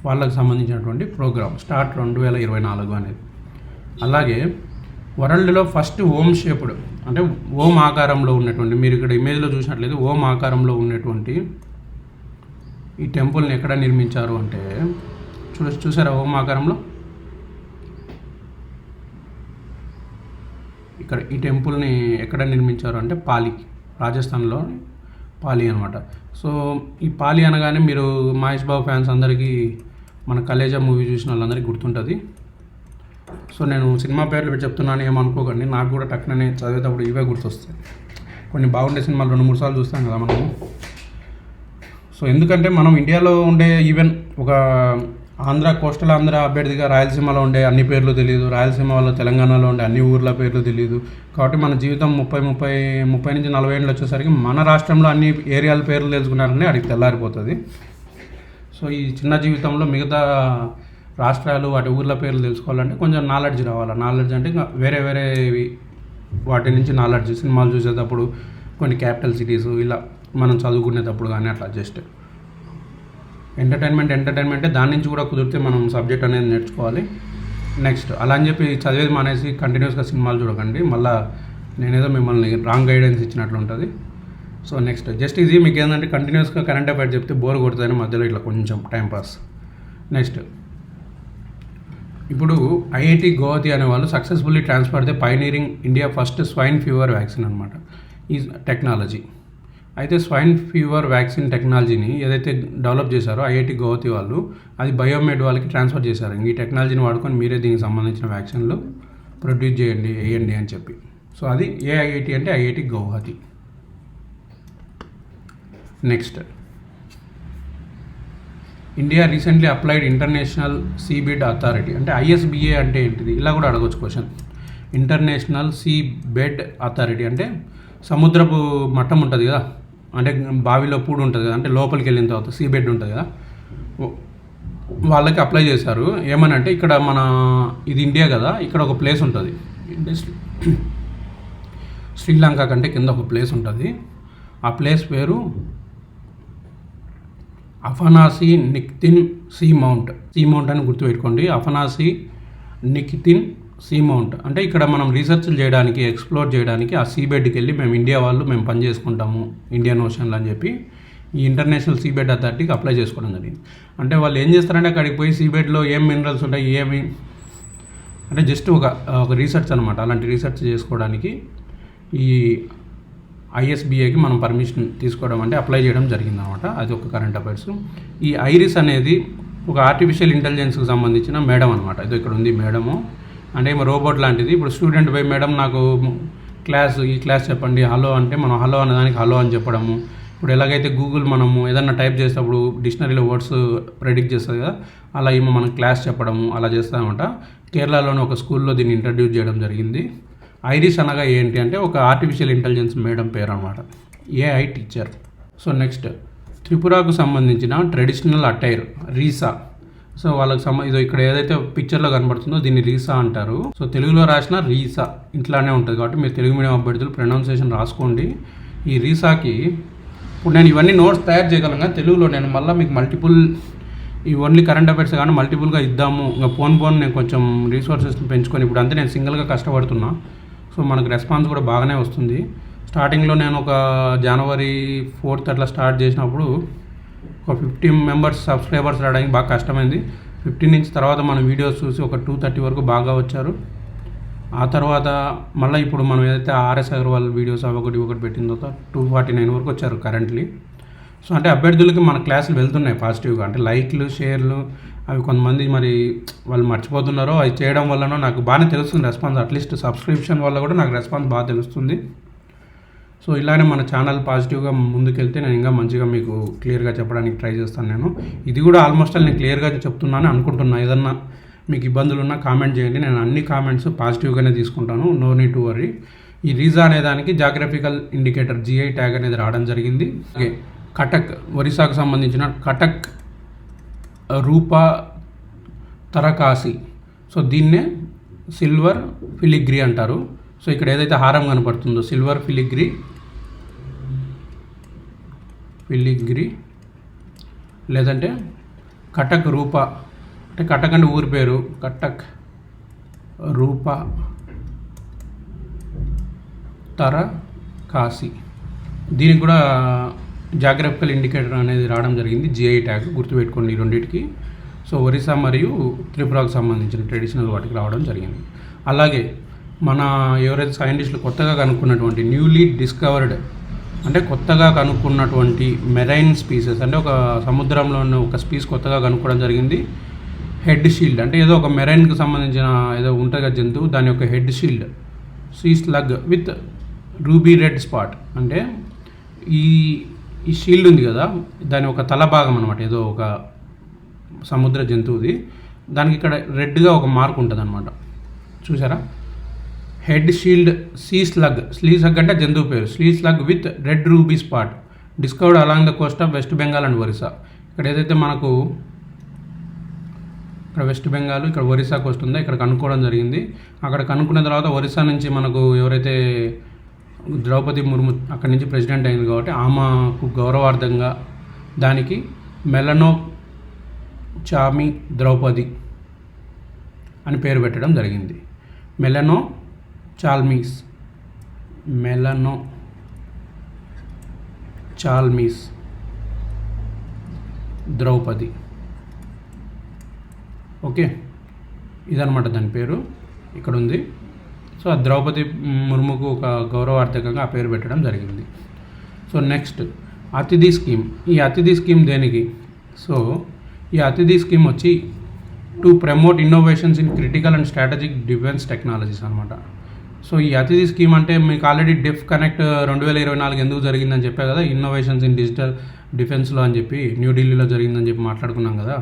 వాళ్ళకి సంబంధించినటువంటి ప్రోగ్రామ్ స్టార్ట్ 2024 అనేది. అలాగే వరల్డ్లో ఫస్ట్ ఓమ్ షేప్డ్, అంటే ఓం ఆకారంలో ఉన్నటువంటి, మీరు ఇక్కడ ఇమేజ్లో చూసినట్లయితే ఓం ఆకారంలో ఉన్నటువంటి ఈ టెంపుల్ని ఎక్కడ నిర్మించారు అంటే, చూసారా ఓం ఆకారంలో, ఇక్కడ ఈ టెంపుల్ని ఎక్కడ నిర్మించారు అంటే పాలి, రాజస్థాన్లో పాలి అనమాట. సో ఈ పాలి అనగానే మీరు మహేష్ బాబు ఫ్యాన్స్ అందరికీ మన కలేజా మూవీ చూసిన వాళ్ళందరికీ గుర్తుంటుంది. సో నేను సినిమా పేర్లు చెప్తున్నాను ఏమనుకోకండి, నాకు కూడా టక్కుననే చదివేటప్పుడు ఇవే గుర్తొస్తాయి. కొన్ని బాగుండే సినిమాలు 2-3 సార్లు చూస్తాం కదా మనము. సో ఎందుకంటే మనం ఇండియాలో ఉండే ఈవెన్ ఒక కోస్టల్ ఆంధ్ర అభ్యర్థిగా రాయలసీమలో ఉండే అన్ని పేర్లు తెలియదు, రాయలసీమ వాళ్ళు తెలంగాణలో ఉండే అన్ని ఊర్ల పేర్లు తెలియదు. కాబట్టి మన జీవితం 30 నుంచి 40 ఏళ్ళు వచ్చేసరికి మన రాష్ట్రంలో అన్ని ఏరియాల పేర్లు తెలుసుకున్నారని అడిగి తెల్లారిపోతుంది. సో ఈ చిన్న జీవితంలో మిగతా రాష్ట్రాలు వాటి ఊర్ల పేర్లు తెలుసుకోవాలంటే కొంచెం నాలెడ్జ్ రావాలి. నాలెడ్జ్ అంటే ఇంకా వేరే వాటి నుంచి నాలెడ్జ్, సినిమాలు చూసేటప్పుడు కొన్ని క్యాపిటల్ సిటీస్ ఇలా మనం చదువుకునేటప్పుడు కానీ అట్లా జస్ట్ ఎంటర్టైన్మెంటే, దాని నుంచి కూడా కుదిరితే మనం సబ్జెక్ట్ అనేది నేర్చుకోవాలి. నెక్స్ట్ అలా అని చెప్పి చదివేది మానేసి కంటిన్యూస్గా సినిమాలు చూడకండి, మళ్ళీ నేనేదో మిమ్మల్ని రాంగ్ గైడెన్స్ ఇచ్చినట్లు ఉంటుంది. సో నెక్స్ట్ జస్ట్ ఇది మీకు ఏంటంటే కంటిన్యూస్గా కరెంట్ అఫైర్స్ చెప్తే బోర్ కొడుతుందని మధ్యలో ఇట్లా కొంచెం టైంపాస్. నెక్స్ట్ ఇప్పుడు ఐఐటి గౌహతి అనే వాళ్ళు successfully transfer the pioneering India first swine fever vaccine అనమాట ఈ టెక్నాలజీ. అయితే స్వైన్ ఫీవర్ వ్యాక్సిన్ టెక్నాలజీని ఏదైతే డెవలప్ చేశారో ఐఐటి గౌహతి వాళ్ళు, అది బయోమెడ్ వాళ్ళకి ట్రాన్స్ఫర్ చేశారు. ఈ టెక్నాలజీని వాడుకొని మీరే దీనికి సంబంధించిన వ్యాక్సిన్లు ప్రొడ్యూస్ వేయండి అని చెప్పి. సో అది ఏ ఐఐటి అంటే IIT Guwahati. Next India recently applied international seabed authority, అంటే ఐఎస్బిఏ అంటే ఏంటిది ఇలా కూడా అడగొచ్చు క్వశ్చన్. ఇంటర్నేషనల్ సీబెడ్ అథారిటీ అంటే సముద్రపు మట్టం ఉంటుంది కదా, అంటే బావిలో పూడు ఉంటుంది కదా, అంటే లోపలికి వెళ్ళిన తర్వాత సీబెడ్ ఉంటుంది కదా, వాళ్ళకి అప్లై చేశారు. ఏమనంటే ఇక్కడ మన ఇది ఇండియా కదా, ఇక్కడ ఒక ప్లేస్ ఉంటుంది, శ్రీలంక కంటే కింద ఒక ప్లేస్ ఉంటుంది. ఆ ప్లేస్ పేరు అఫనాసి నిక్తిన్ సీ మౌంట్ అని గుర్తుపెట్టుకోండి. అఫనాసి నిక్తిన్ సీ మౌంట్ అంటే ఇక్కడ మనం రీసెర్చ్లు చేయడానికి, ఎక్స్ప్లోర్ చేయడానికి ఆ సీబెడ్కి వెళ్ళి మేము పని చేసుకుంటాము ఇండియన్ ఓషన్లో అని చెప్పి ఈ ఇంటర్నేషనల్ సీబెడ్ అథారిటీకి అప్లై చేసుకోవడం జరిగింది. అంటే వాళ్ళు ఏం చేస్తారంటే అక్కడికి పోయి సీబెడ్లో ఏం మినరల్స్ ఉంటాయి, ఏమి అంటే జస్ట్ ఒక రీసెర్చ్ అనమాట. అలాంటి రీసెర్చ్ చేసుకోవడానికి ఈ ISBAకి మనం పర్మిషన్ తీసుకోవడం అంటే అప్లై చేయడం జరిగిందనమాట. అది ఒక కరెంట్ అఫైర్స్. ఈ ఐరిస్ అనేది ఒక ఆర్టిఫిషియల్ ఇంటెలిజెన్స్కి సంబంధించిన మేడం అనమాట. ఇది ఇక్కడ ఉంది మేడము, అంటే ఏమో రోబోట్ లాంటిది. ఇప్పుడు స్టూడెంట్ పోయి మేడం నాకు ఈ క్లాస్ చెప్పండి హలో అంటే మనం హలో అనేదానికి హలో అని చెప్పడము. ఇప్పుడు ఎలాగైతే గూగుల్ మనము ఏదన్నా టైప్ చేసేటప్పుడు డిక్షనరీలో వర్డ్స్ ప్రెడిక్ట్ చేస్తుంది కదా, అలా ఏమో మనం క్లాస్ చెప్పడము అలా చేస్తామన్నమాట. కేరళలోని ఒక స్కూల్లో దీన్ని ఇంట్రడ్యూస్ చేయడం జరిగింది. ఐరిస్ అనగా ఏంటి అంటే ఒక ఆర్టిఫిషియల్ ఇంటెలిజెన్స్ మేడం పేరు అనమాట, AI టీచర్. సో నెక్స్ట్ త్రిపురకు సంబంధించిన ట్రెడిషనల్ అటైర్ రీసా. సో వాళ్ళకి ఇదో ఇక్కడ ఏదైతే పిక్చర్లో కనబడుతుందో దీన్ని రీసా అంటారు. సో తెలుగులో రాసిన రీసా ఇట్లానే ఉంటుంది కాబట్టి మీరు తెలుగు మీడియం అభ్యర్థులు ప్రొనౌన్సియేషన్ రాసుకోండి. ఈ రీసాకి ఇప్పుడు నేను ఇవన్నీ నోట్స్ తయారు చేయగలను, తెలుగులో నేను మళ్ళీ మీకు మల్టిపుల్ ఈ ఓన్లీ కరెంట్ అఫైర్స్ కానీ మల్టిపుల్గా ఇద్దాము. ఇంకా పోన్ నేను కొంచెం రీసోర్సెస్ని పెంచుకొని ఇప్పుడు అంతే నేను సింగిల్గా కష్టపడుతున్నా. సో మనకు రెస్పాన్స్ కూడా బాగానే వస్తుంది. స్టార్టింగ్లో నేను ఒక January 4th అట్లా స్టార్ట్ చేసినప్పుడు ఒక 15 మెంబర్స్ సబ్స్క్రైబర్స్ రావడానికి బాగా కష్టమైంది. 15 నుంచి తర్వాత మన వీడియోస్ చూసి ఒక 230 వరకు బాగా వచ్చారు. ఆ తర్వాత మళ్ళీ ఇప్పుడు మనం ఏదైతే RS అగర్వాల్ వీడియోస్ ఒకటి పెట్టిందో 249 వరకు వచ్చారు కరెంట్లీ. సో అంటే అభ్యర్థులకి మన క్లాసులు వెళ్తున్నాయి పాజిటివ్గా, అంటే లైక్లు షేర్లు అవి కొంతమంది మరి వాళ్ళు మర్చిపోతున్నారో అవి చేయడం వల్లనో నాకు బాగానే తెలుస్తుంది రెస్పాన్స్. అట్లీస్ట్ సబ్స్క్రిప్షన్ వల్ల కూడా నాకు రెస్పాన్స్ బాగా తెలుస్తుంది. సో ఇలానే మన ఛానల్ పాజిటివ్గా ముందుకెళ్తే నేను ఇంకా మంచిగా మీకు క్లియర్గా చెప్పడానికి ట్రై చేస్తాను. నేను ఇది కూడా ఆల్మోస్ట్ నేను క్లియర్గా చెప్తున్నాను అనుకుంటున్నా. ఏదన్నా మీకు ఇబ్బందులు ఉన్నా కామెంట్ చేయండి, నేను అన్ని కామెంట్స్ పాజిటివ్గానే తీసుకుంటాను, నో నీడ్ టు వరీ. ఈ రీజా అనే దానికి జాగ్రఫికల్ ఇండికేటర్ GI ట్యాగ్ అనేది రావడం జరిగింది. ఓకే, కటక్ ఒరిస్సాకు సంబంధించిన కటక్ రూపా తరకాసి. సో దీన్నే సిల్వర్ ఫిలిగ్రీ అంటారు. సో ఇక్కడ ఏదైతే హారం కనపడుతుందో సిల్వర్ ఫిలిగ్రీ లేదంటే కటక్ రూపా, అంటే కటక్ అంటే ఊరి పేరు, కటక్ రూపా తరకాసి. దీనికి కూడా జాగ్రఫికల్ ఇండికేటర్ అనేది రావడం జరిగింది, GI ట్యాగ్. గుర్తుపెట్టుకోండి ఈ రెండింటికి. సో ఒరిస్సా మరియు త్రిపురకు సంబంధించిన ట్రెడిషనల్ వాటికి రావడం జరిగింది. అలాగే మన ఎవరైతే సైంటిస్టులు కొత్తగా కనుక్కున్నటువంటి న్యూలీ డిస్కవర్డ్ అంటే కొత్తగా కనుక్కున్నటువంటి మెరైన్ స్పీసెస్, అంటే ఒక సముద్రంలో ఉన్న ఒక స్పీస్ కొత్తగా కనుక్కోవడం జరిగింది. హెడ్ షీల్డ్ అంటే ఏదో ఒక మెరైన్కి సంబంధించిన ఏదో ఉంటుంది కదా జంతువు, దాని యొక్క head shield sea slug with ruby red spot. అంటే ఈ షీల్డ్ ఉంది కదా, దాని ఒక తల భాగం అనమాట, ఏదో ఒక సముద్ర జంతువుది. దానికి ఇక్కడ రెడ్గా ఒక మార్క్ ఉంటుంది అనమాట, చూసారా? హెడ్ షీల్డ్ సీ స్లగ్ అంటే జంతువు పేరు, slug with red ruby spot discovered along the Coast of west Bengal and Orissa. ఇక్కడ ఏదైతే మనకు ఇక్కడ వెస్ట్ బెంగాల్, ఇక్కడ ఒరిస్సా కోస్ట్ ఉందో ఇక్కడ కనుక్కోవడం జరిగింది. అక్కడ కనుక్కున్న తర్వాత ఒరిస్సా నుంచి మనకు ఎవరైతే ద్రౌపది ముర్ము అక్కడి నుంచి ప్రెసిడెంట్ అయింది కాబట్టి ఆమెకు గౌరవార్థంగా దానికి మెలనో చామి ద్రౌపది అని పేరు పెట్టడం జరిగింది. మెలనో చాల్మీస్ ద్రౌపది. ఓకే, ఇదనమాట దాని పేరు ఇక్కడ ఉంది. సో ఆ ద్రౌపది ముర్ముకు ఒక గౌరవార్థకంగా ఆ పేరు పెట్టడం జరిగింది. సో నెక్స్ట్ అతిథి స్కీమ్. ఈ అతిథి స్కీమ్ దేనికి? సో ఈ అతిథి స్కీమ్ వచ్చి to promote innovations in critical and strategic defence technologies అనమాట. సో ఈ అతిథి స్కీమ్ అంటే మీకు ఆల్రెడీ డెఫ్ కనెక్ట్ 2024 ఎందుకు జరిగిందని చెప్పా కదా, ఇన్నోవేషన్స్ ఇన్ డిజిటల్ డిఫెన్స్లో అని చెప్పి న్యూఢిల్లీలో జరిగిందని చెప్పి మాట్లాడుకున్నాం కదా.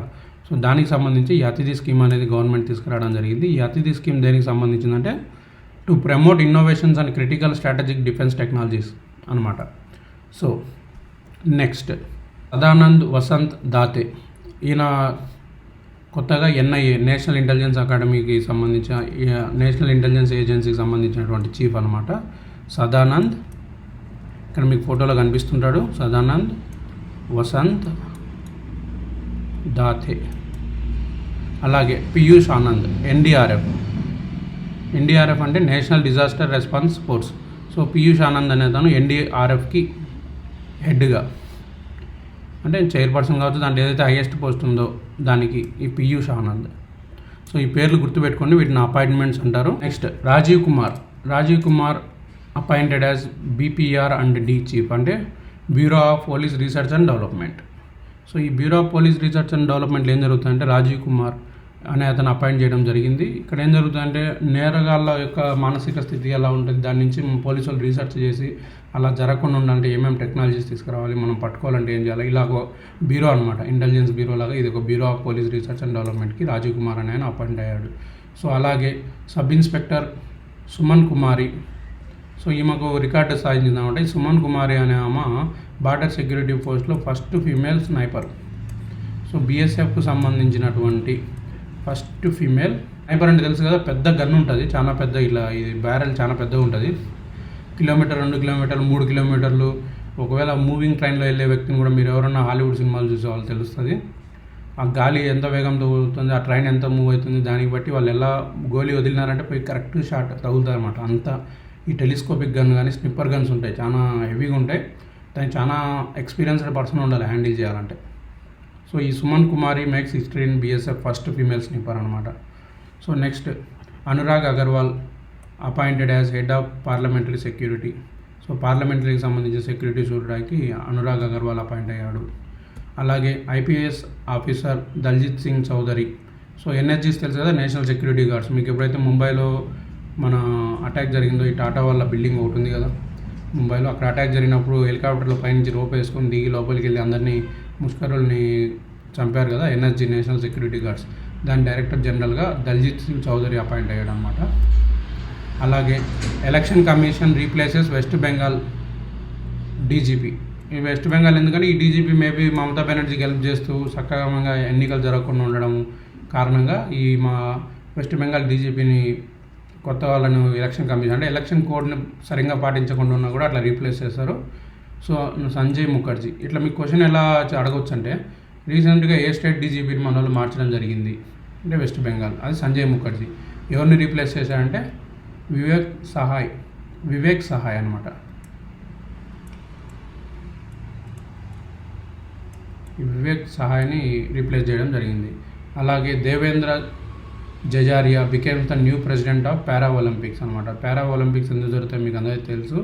సో దానికి సంబంధించి ఈ అతిథి స్కీమ్ అనేది గవర్నమెంట్ తీసుకురావడం జరిగింది. ఈ అతిథి స్కీమ్ దేనికి సంబంధించిందంటే to promote innovations and critical strategic defence technologies అనమాట. So next Sadanand Vasant Date. ఈయన కొత్తగా NIA నేషనల్ ఇంటెలిజెన్స్ అకాడమీకి సంబంధించిన నేషనల్ ఇంటెలిజెన్స్ ఏజెన్సీకి సంబంధించినటువంటి చీఫ్ అనమాట సదానంద్. ఇక్కడ మీకు ఫోటోలో కనిపిస్తుంటాడు సదానంద్ వసంత్ దాతే. అలాగే పీయూష్ ఆనంద్ NDRF అంటే national disaster response force. So Piyush Anand అనే తను NDRFకి హెడ్గా, అంటే చైర్పర్సన్ కావచ్చు, దాంట్లో ఏదైతే హైయెస్ట్ పోస్ట్ ఉందో దానికి ఈ పీయూష్ ఆనంద్. సో ఈ పేర్లు గుర్తుపెట్టుకోండి, వీటిని అపాయింట్మెంట్స్ అంటారు. Next Rajiv Kumar appointed as BPR and D chief, అంటే bureau of police research and development. So ఈ bureau of police research and డెవలప్మెంట్లో ఏం జరుగుతుందంటే రాజీవ్ కుమార్ అనే అతను అపాయింట్ చేయడం జరిగింది. ఇక్కడ ఏం జరుగుతుందంటే నేరగాళ్ళ యొక్క మానసిక స్థితి ఎలా ఉంటుంది, దాని నుంచి పోలీసులు రీసెర్చ్ చేసి అలా జరగకుండా ఉండాలంటే ఏమేమి టెక్నాలజీస్ తీసుకురావాలి, మనం పట్టుకోవాలంటే ఏం చేయాలి, ఇలా ఒక బ్యూరో అనమాట, ఇంటెలిజెన్స్ బ్యూరో లాగా ఇది ఒక bureau of police research and డెవలప్మెంట్కి రాజీవ్ కుమార్ అనే ఆయన అపాయింట్ అయ్యాడు. సో అలాగే sub inspector Suman Kumari, so ఈమెకు రికార్డు సాధించిందన్నమాట. ఈ సుమన్ కుమారి అనే ఆమె బార్డర్ సెక్యూరిటీ ఫోర్స్లో ఫస్ట్ ఫీమేల్ స్నైపర్. సో బీఎస్ఎఫ్కు సంబంధించినటువంటి ఫస్ట్ ఫీమేల్ స్నైపర్. అంటే తెలుసు కదా, పెద్ద గన్ ఉంటుంది, చాలా పెద్ద, ఇలా ఇది బ్యారెల్ చాలా పెద్దగా ఉంటుంది, కిలోమీటర్ 2 కిలోమీటర్లు 3 కిలోమీటర్లు. ఒకవేళ మూవింగ్ ట్రైన్లో వెళ్ళే వ్యక్తిని కూడా మీరు ఎవరన్నా హాలీవుడ్ సినిమాలు చూసే వాళ్ళు తెలుస్తుంది, ఆ గాలి ఎంత వేగంతో పోతుంది, ఆ ట్రైన్ ఎంత మూవ్ అవుతుంది, దానికి బట్టి వాళ్ళు ఎలా గోలీ వదిలినారంటే పోయి కరెక్ట్ షాట్ తగులుతుంది అనమాట. అంతా ఈ టెలిస్కోపిక్ గన్ కానీ స్నిప్పర్ గన్స్ ఉంటాయి, చాలా హెవీగా ఉంటాయి, దానికి చాలా ఎక్స్పీరియన్స్డ్ పర్సన్ ఉండాలి హ్యాండిల్ చేయాలంటే. సో ఈ Suman Kumari makes history in BSF first female sniper అనమాట. So next Anurag Agarwal appointed as head of parliamentary security. So పార్లమెంటరీకి సంబంధించిన సెక్యూరిటీ చూడడానికి అనురాగ్ అగర్వాల్ అపాయింట్ అయ్యాడు. అలాగే IPS officer Daljit Singh Chaudhary. So ఎన్ఎస్జీస్ తెలుసు కదా, నేషనల్ సెక్యూరిటీ గార్డ్స్. మీకు ఎప్పుడైతే ముంబైలో మన అటాక్ జరిగిందో, ఈ టాటా వాళ్ళ బిల్డింగ్ ఒకటి ఉంది కదా ముంబైలో, అక్కడ అటాక్ జరిగినప్పుడు హెలికాప్టర్లో పైనుంచి రోప్ వేసుకొని దిగి లోపలికి వెళ్ళి అందరినీ ముష్కరుల్ని చంపారు కదా, ఎన్ఎస్జీ నేషనల్ సెక్యూరిటీ గార్డ్స్, దాని డైరెక్టర్ జనరల్గా దల్జిత్ సింగ్ చౌదరి అపాయింట్ అయ్యాడు అనమాట. అలాగే election commission replaces west Bengal DGP. ఈ వెస్ట్ బెంగాల్ ఎందుకంటే ఈ డీజీపీ మేబీ మమతా బెనర్జీకి హెల్ప్ చేస్తూ సక్రమంగా ఎన్నికలు జరగకుండా ఉండడం కారణంగా ఈ మా వెస్ట్ బెంగాల్ డీజీపీని కొత్త వాళ్ళను ఎలక్షన్ కమిషన్ అంటే ఎలక్షన్ కోడ్ని సరిగ్గా పాటించకుండా ఉన్నా కూడా అట్లా రీప్లేస్ చేస్తారు. సో సంజయ్ ముఖర్జీ. ఇట్లా మీకు క్వశ్చన్ ఎలా అడగవచ్చు అంటే, రీసెంట్గా ఏ స్టేట్ డీజీపీని మన వాళ్ళు మార్చడం జరిగింది అంటే వెస్ట్ బెంగాల్, అది సంజయ్ ముఖర్జీ. ఎవరిని రీప్లేస్ చేశారంటే వివేక్ సహాయ్ అనమాట. వివేక్ సహాయ్ని రీప్లేస్ చేయడం జరిగింది. అలాగే Devendra Jhajharia became the new president of para Olympics అనమాట. పారా ఒలింపిక్స్ ఎందుకు జరుగుతాయి మీకు అందరికీ తెలుసు.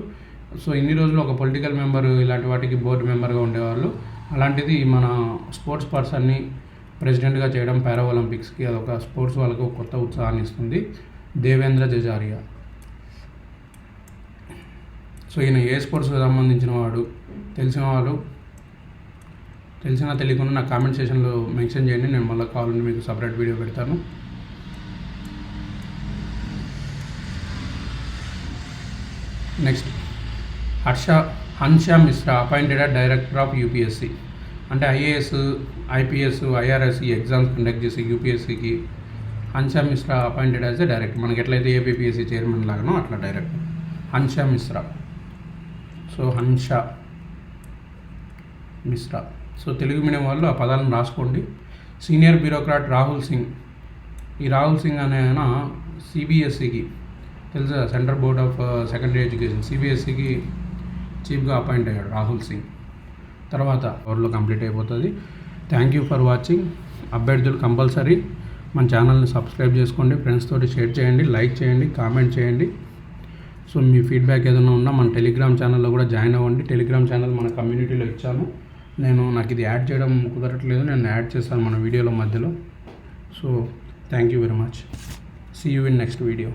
సో ఇన్ని రోజులు ఒక పొలిటికల్ మెంబరు ఇలాంటి వాటికి బోర్డు మెంబర్గా ఉండేవాళ్ళు, అలాంటిది మన స్పోర్ట్స్ పర్సన్ని ప్రెసిడెంట్గా చేయడం పారా ఒలింపిక్స్కి అదొక స్పోర్ట్స్ వాళ్ళకు కొత్త ఉత్సాహాన్ని ఇస్తుంది. దేవేంద్ర జజారియా. సో ఈయన ఏ స్పోర్ట్స్కి సంబంధించిన వాడు, తెలిసిన వాళ్ళు తెలిసినా తెలియకుండా నా కామెంట్ సెక్షన్లో మెన్షన్ చేయండి, నేను మళ్ళీ కావాలంటే మీకు సపరేట్ వీడియో పెడతాను. Next Hansha Mishra appointed at director of UPSC. అంటే ఐఏఎస్, ఐపీఎస్, ఐఆర్ఎస్ ఈ ఎగ్జామ్స్ కండక్ట్ చేసి యూపీఎస్సీకి Hansha Mishra appointed as a director. మనకి ఎట్లయితే ఏపీఎస్సీ చైర్మన్ లాగానో అట్లా director Hansha Mishra. So Hansha Mishra. So Telugu medium వాళ్ళు ఆ పదాలను రాసుకోండి. Senior bureaucrat Rahul Singh. ఈ రాహుల్ సింగ్ అనే ఆయన సిబిఎస్ఈకి తెలుసా, central board of secondary education, సిబిఎస్ఈకి చీఫ్గా అపాయింట్ అయ్యాడు రాహుల్ సింగ్. తర్వాత ఓవర్లో కంప్లీట్ అయిపోతుంది. Thank you for watching. అభ్యర్థులు కంపల్సరీ మన ఛానల్ని సబ్స్క్రైబ్ చేసుకోండి, ఫ్రెండ్స్ తోటి షేర్ చేయండి, లైక్ చేయండి, కామెంట్ చేయండి. సో మీ ఫీడ్బ్యాక్ ఏదైనా ఉన్నా మన టెలిగ్రామ్ ఛానల్లో కూడా జాయిన్ అవ్వండి. టెలిగ్రామ్ ఛానల్ మన కమ్యూనిటీలో ఇచ్చాను. నాకు ఇది యాడ్ చేయడం కుదరట్లేదు, నేను యాడ్ చేస్తాను మన వీడియోలో మధ్యలో. So thank you very much. See you in next video.